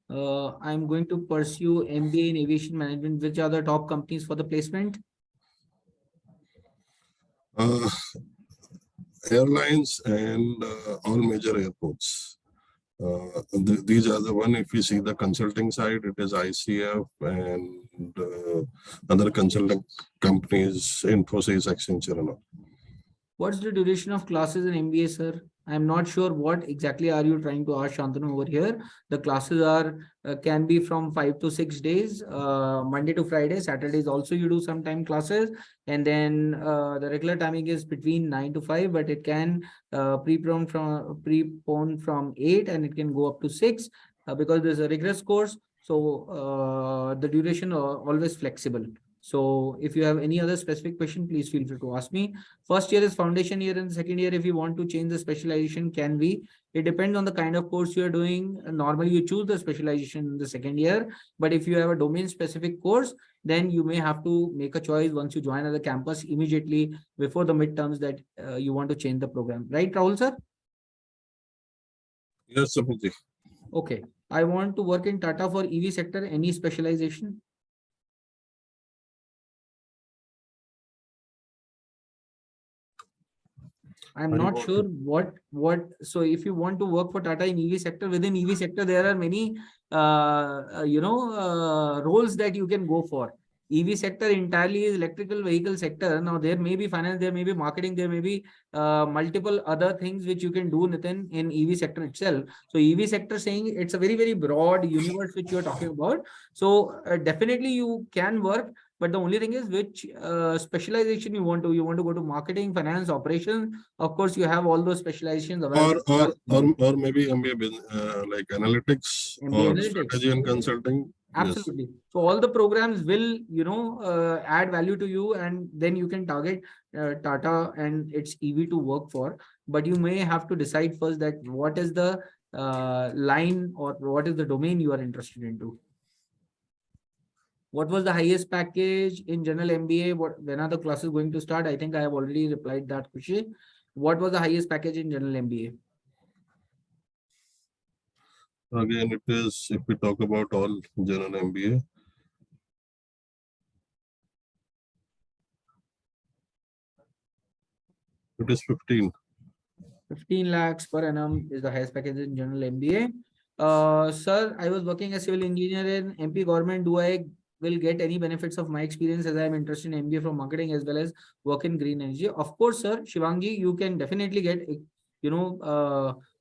I'm going to pursue MBA in aviation management. Which are the top companies for the placement? Airlines and all major airports. These are the one. If we see the consulting side, it is ICF and other consulting companies, Infosys, Accenture, and all. What's the duration of classes in MBA, sir? I'm not sure what exactly are you trying to ask, Shantanu, over here. The classes are can be from 5 to 6 days, Monday to Friday. Saturdays also you do sometime classes, and then the regular timing is between 9 to 5, but it can prepone from 8, and it can go up to 6 because there's a rigorous course. So the duration always flexible. So if you have any other specific question, please feel free to ask me. First year is foundation year, and the second year, if you want to change the specialization, can be. It depends on the kind of course you are doing. Normally, you choose the specialization in the second year, but if you have a domain specific course, then you may have to make a choice once you join at the campus immediately before the midterms that you want to change the program. Right, Rahul sir? Yes, Sapulji. Okay. I want to work in Tata for EV sector. Any specialization? I'm not sure what. So if you want to work for Tata in EV sector, within EV sector, there are many, roles that you can go for. EV sector entirely is electrical vehicle sector. Now there may be finance, there may be marketing, there may be multiple other things which you can do, Nitin, in EV sector itself. So EV sector, saying it's a very, very broad universe which you're talking about. So definitely you can work. But the only thing is which specialization you want to. You want to go to marketing, finance, operations. Of course, you have all those specializations available. Or maybe MBA like analytics MBA or analytics. strategy and consulting. Yes. Absolutely. So all the programs will, add value to you, and then you can target Tata and its EV to work for. But you may have to decide first that what is the line or what is the domain you are interested into. What was the highest package in general MBA? When are the classes going to start? I think I have already replied that question. What was the highest package in general MBA? Again, it is, if we talk about all general MBA, it is 15. 15 lakhs per annum is the highest package in general MBA. Sir, I was working as civil engineer in MP government. Do I will get any benefits of my experience, as I am interested in MBA from marketing as well as work in green energy? Of course, sir, Shivangi, you can definitely get,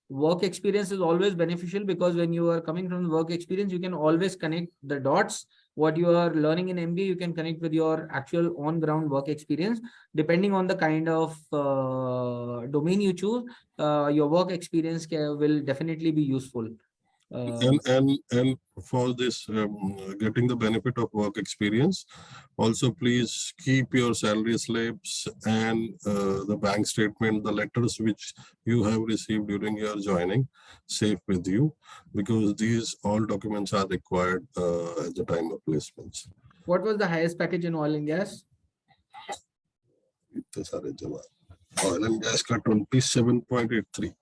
work experience is always beneficial, because when you are coming from work experience, you can always connect the dots what you are learning in MBA, you can connect with your actual on-ground work experience. Depending on the kind of domain you choose, your work experience will definitely be useful. And for this getting the benefit of work experience, also please keep your salary slips and the bank statement, the letters which you have received during your joining, safe with you, because these all documents are required at the time of placements. What was the highest package in oil and gas? इतने सारे जमा oil and gas का 27.83.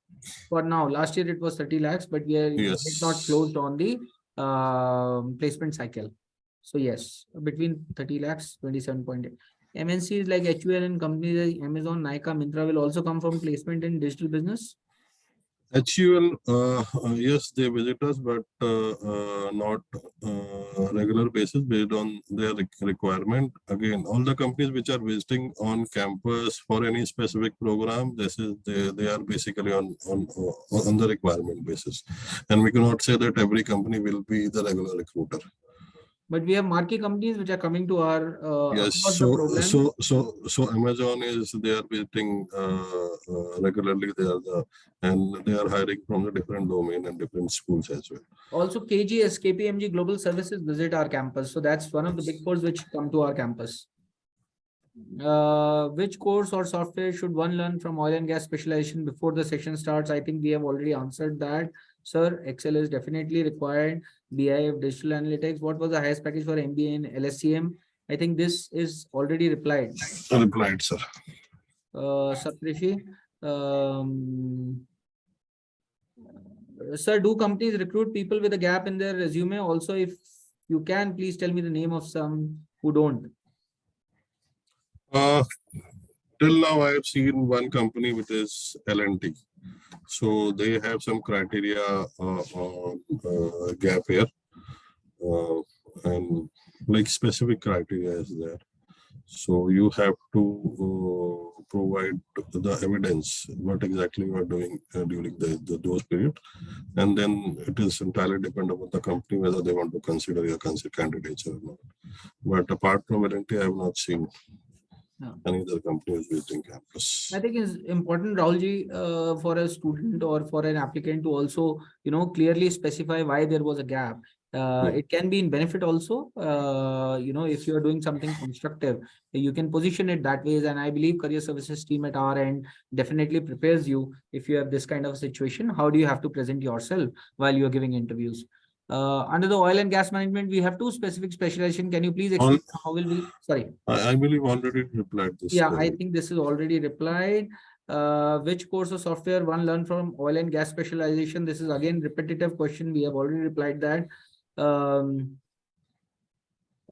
For now, last year it was 30 lakhs, but we are Yes. not closed on the placement cycle. So yes, between 30 lakhs, 27.8. MNCs like HUL and companies like Amazon, Nykaa, Myntra will also come from placement in digital business. HUL, yes, they visit us, but not regular basis based on their requirement. Again, all the companies which are visiting on campus for any specific program, they are basically on the requirement basis, and we cannot say that every company will be the regular recruiter. But we have marquee companies which are coming to our yes. across the program. So Amazon is they are visiting regularly. And they are hiring from the different domain and different schools as well. Also, KGS, KPMG Global Services visit our campus. So that's one of the big fours which come to our campus. Which course or software should one learn from oil and gas specialization before the session starts? I think we have already answered that. Sir, Excel is definitely required. BIF, digital analytics. What was the highest package for MBA in LSCM? I think this is already replied. Replied, sir. Satrishi. Sir, do companies recruit people with a gap in their resume? Also, if you can, please tell me the name of some who don't. Till now, I have seen one company which is L&T. So they have some criteria on gap here, and like specific criteria is there. So you have to provide the evidence what exactly you are doing during those period, and then it is entirely dependent on the company whether they want to consider your candidature or not. But apart from L&T, I have not seen any other companies visiting campus. I think it's important, Rahulji, for a student or for an applicant to also, clearly specify why there was a gap. It can be in benefit also, if you're doing something constructive, you can position it that way. And I believe career services team at our end definitely prepares you if you have this kind of situation. How do you have to present yourself while you're giving interviews? Under the oil and gas management, we have two specific specialization. Can you please explain how will we? Sorry. I believe already replied this. Yeah, I think this is already replied. Which course of software one learn from oil and gas specialization? This is again repetitive question. We have already replied that.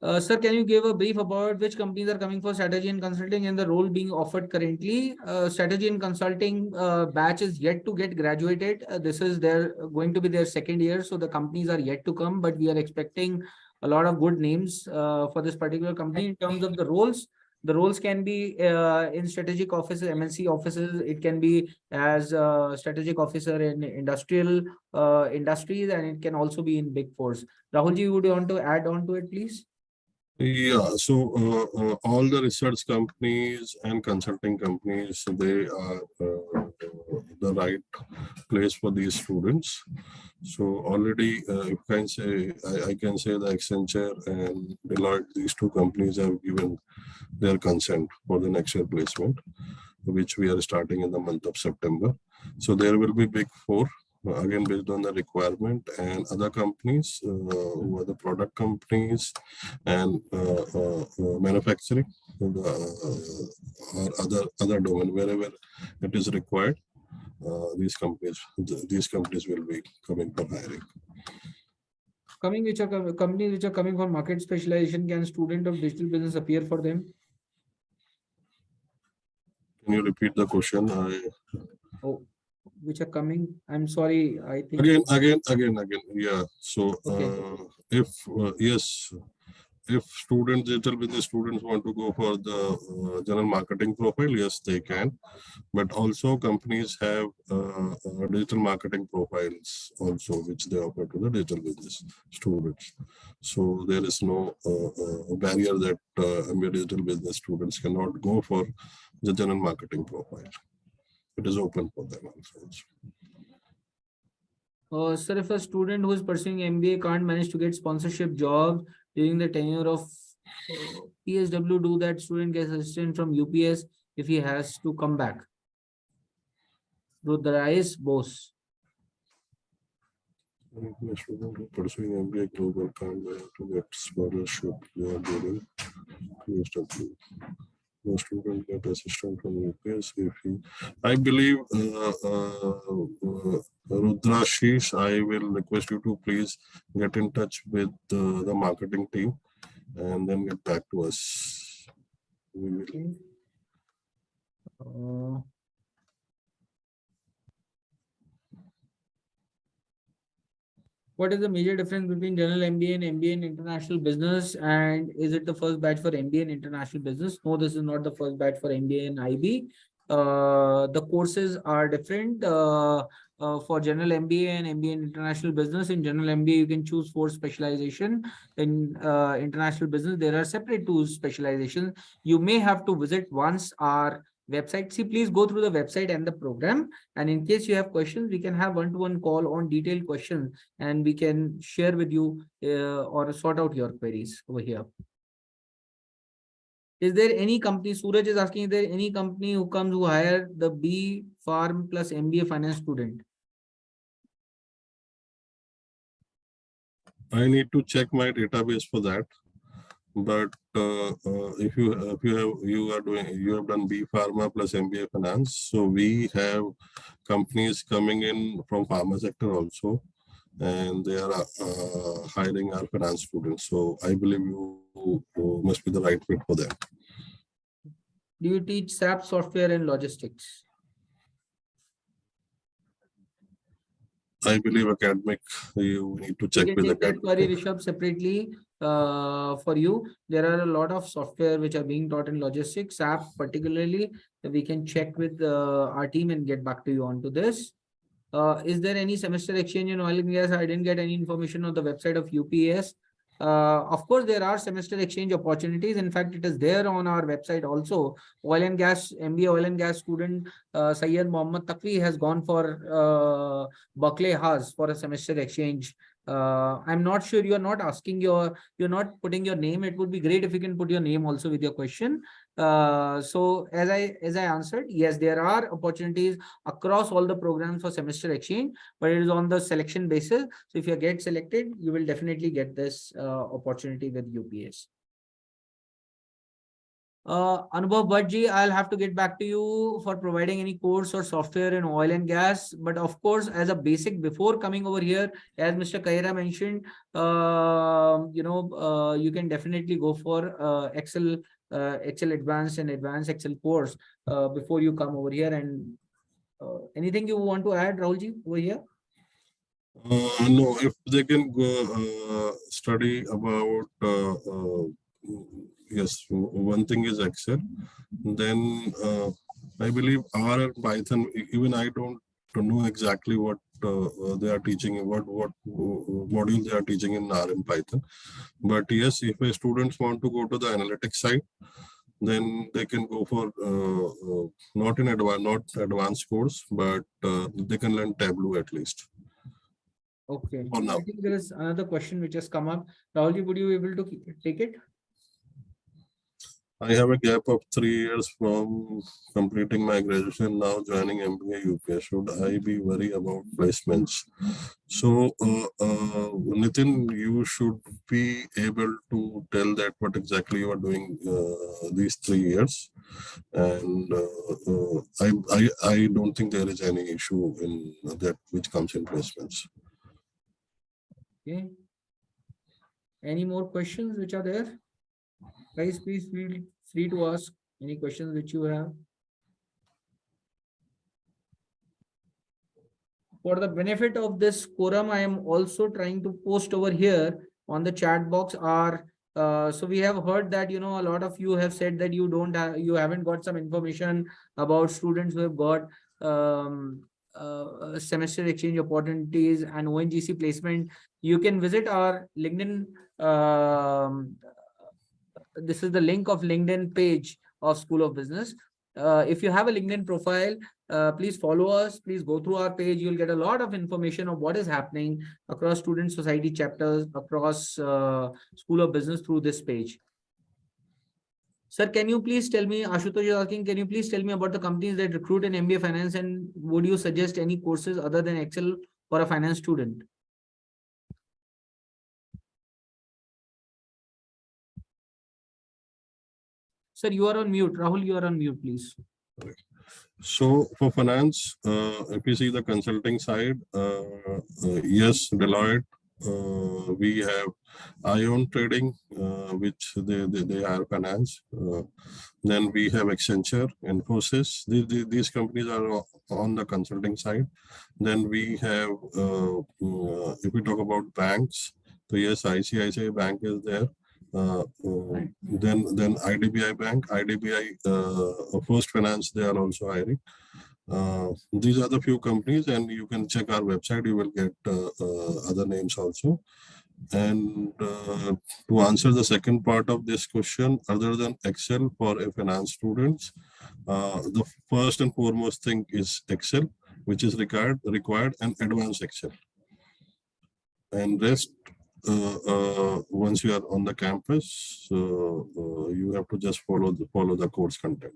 Sir, can you give a brief about which companies are coming for strategy and consulting and the role being offered currently? Strategy and consulting batch is yet to get graduated. This is going to be their second year. So the companies are yet to come, but we are expecting a lot of good names for this particular company. In terms of the roles can be in strategic offices, MNC offices. It can be as a strategic officer in industrial industries, and it can also be in big fours. Rahulji, would you want to add on to it, please? Yeah, so all the research companies and consulting companies, they are the right place for these students. So already, I can say the Accenture and Deloitte, these two companies have given their consent for the next year placement, which we are starting in the month of September. So there will be big four. Again, based on the requirement, and other companies who are the product companies and manufacturing or other domain, wherever it is required, these companies will be coming for hiring. Companies which are coming for market specialization, can student of digital business appear for them? Can you repeat the question? Which are coming, I'm sorry, I think again. Yeah. So okay. if yes, if students, digital business students want to go for the general marketing profile, yes, they can. But also companies have digital marketing profiles also, which they offer to the digital business students. So there is no barrier that MBA digital business students cannot go for the general marketing profile. It is open for them also. Sir, if a student who is pursuing MBA can't manage to get sponsorship job during the tenure of PSW, do that student gets assistance from UPS if he has to come back? Rudrais Bose. Pursuing MBA global can't manage to get scholarship during PSW. The student get assistance from UPS if he. I believe Rudrashish, I will request you to please get in touch with the marketing team and then get back to us. We will. Okay. What is the major difference between general MBA and MBA in international business? And is it the first batch for MBA in international business? No, this is not the first batch for MBA in IB. The courses are different. For general MBA and MBA in international business, in general MBA, you can choose 4 specialization. In international business, there are separate 2 specializations. You may have to visit once our website. See, please go through the website and the program. And in case you have questions, we can have one-to-one call on detailed questions and we can share with you or sort out your queries over here. Is there any company, Suraj is asking, is there any company who comes who hire the B Farm plus MBA finance student? I need to check my database for that. But if you have done B Pharma plus MBA Finance, so we have companies coming in from pharma sector also, and they are hiring our finance students. So I believe you must be the right fit for them. Do you teach SAP software and logistics? I believe academic, you need to check with that query, academic. Rishabh, separately for you. There are a lot of software which are being taught in logistics, SAP particularly. We can check with our team and get back to you on to this. Is there any semester exchange in oil and gas? I didn't get any information on the website of UPES. Of course, there are semester exchange opportunities. In fact, it is there on our website also. Oil and gas, MBA oil and gas student Syed Mohammad Taqvi has gone for Berkeley Haas for a semester exchange. I'm not sure you're not putting your name. It would be great if you can put your name also with your question. So as I answered, yes, there are opportunities across all the programs for semester exchange, but it is on the selection basis. So if you get selected, you will definitely get this opportunity with UPS. Anubhav Bhattji, I'll have to get back to you for providing any course or software in oil and gas. But of course, as a basic before coming over here, as Mr. Kaira mentioned, you can definitely go for Excel Advanced and Advanced Excel course before you come over here. And anything you want to add, Rahulji, over here? No, if they can go study about yes, one thing is Excel. Then I believe R and Python. Even I don't know exactly what they are teaching, what module they are teaching in R and Python. But yes, if a students want to go to the analytics side, then they can go for not advanced course, but they can learn Tableau at least. Okay. For now. I think there is another question which has come up. Rahulji, would you be able to take it? I have a gap of 3 years from completing my graduation, now joining MBA UPES. Should I be worried about placements? So, Nitin, you should be able to tell that what exactly you are doing these 3 years. And I don't think there is any issue in that which comes in placements. Okay. Any more questions which are there? Guys, please feel free to ask any questions which you have. For the benefit of this quorum, I am also trying to post over here on the chat box our So we have heard that, you know, a lot of you have said that you haven't got some information about students who have got semester exchange opportunities and ONGC placement. You can visit our LinkedIn. This is the link of LinkedIn page of School of Business. If you have a LinkedIn profile, please follow us. Please go through our page. You'll get a lot of information of what is happening across student society chapters, across School of Business through this page. Sir, can you please tell me, Ashutosh is asking, can you please tell me about the companies that recruit in MBA finance, and would you suggest any courses other than Excel for a finance student? Sir, you are on mute. Rahul, you are on mute, please. So for finance, if you see the consulting side, yes, Deloitte, we have Ion Trading, which they are finance. Then we have Accenture, Infosys. These companies are on the consulting side. Then we have, if we talk about banks, so yes, ICICI Bank is there. Then IDBI Bank, IDBI First Finance, they are also hiring. These are the few companies, and you can check our website. You will get other names also. And to answer the second part of this question, other than Excel for a finance students, the first and foremost thing is Excel, which is required and advanced Excel. And rest, once you are on the campus, you have to just follow the course content.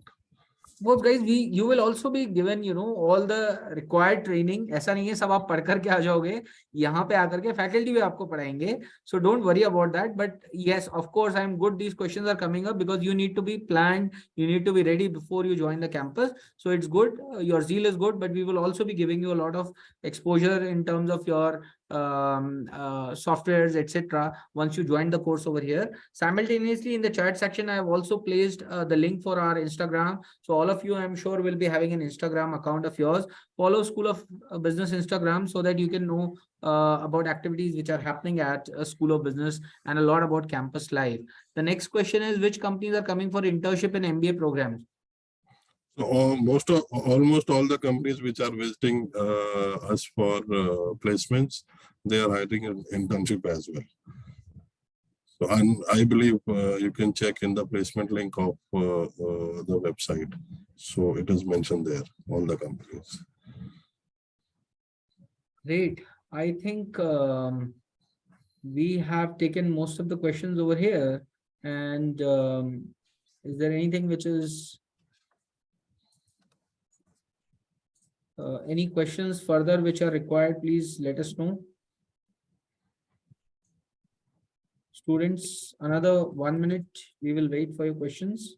Well, guys, you will also be given, you know, all the required training. ऐसा नहीं है सब आप पढ़ करके आ जाओगे, यहाँ पे आकर के faculty भी आपको पढ़ाएंगे. So don't worry about that. But yes, of course, I'm good. These questions are coming up because you need to be planned. You need to be ready before you join the campus. So it's good. Your zeal is good, but we will also be giving you a lot of exposure in terms of your softwares, etc. once you join the course over here. Simultaneously, in the chat section, I have also placed the link for our Instagram. So all of you, I'm sure, will be having an Instagram account of yours. Follow School of Business Instagram so that you can know about activities which are happening at School of Business and a lot about campus life. The next question is, which companies are coming for internship and MBA programs? So almost all the companies which are visiting us for placements, they are hiring an internship as well. So I believe you can check in the placement link of the website. So it is mentioned there, all the companies. Great. I think we have taken most of the questions over here. And is there anything which is any questions further which are required? Please let us know. Students, another 1 minute. We will wait for your questions.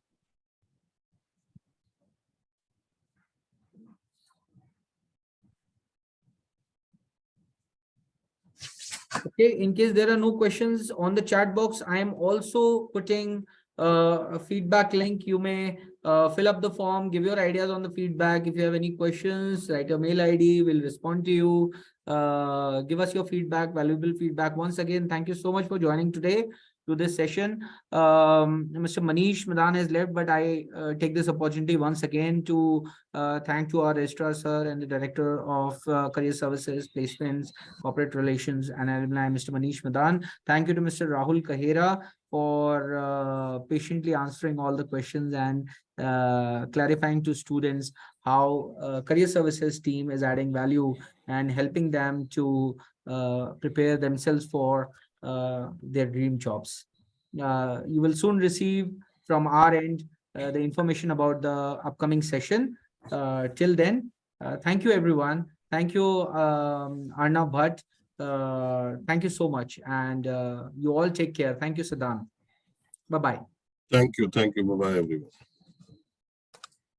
Okay, in case there are no questions on the chat box, I am also putting a feedback link. You may fill up the form, give your ideas on the feedback. If you have any questions, write your mail ID, we'll respond to you. Give us your feedback, valuable feedback. Once again, thank you so much for joining today to this session. Mr. Manish Madan has left, but I take this opportunity once again to thank to our registrar sir and the director of career services, placements, corporate relations and alumni, Mr. Manish Madan. Thank you to Mr. Rahul Kahera for patiently answering all the questions and clarifying to students how career services team is adding value and helping them to prepare themselves for their dream jobs. You will soon receive from our end the information about the upcoming session. Till then, thank you everyone. Thank you Arnav Bhatt. Thank you so much, and you all take care. Thank you, Sadan. Bye-bye. Thank you. Bye-bye, everyone.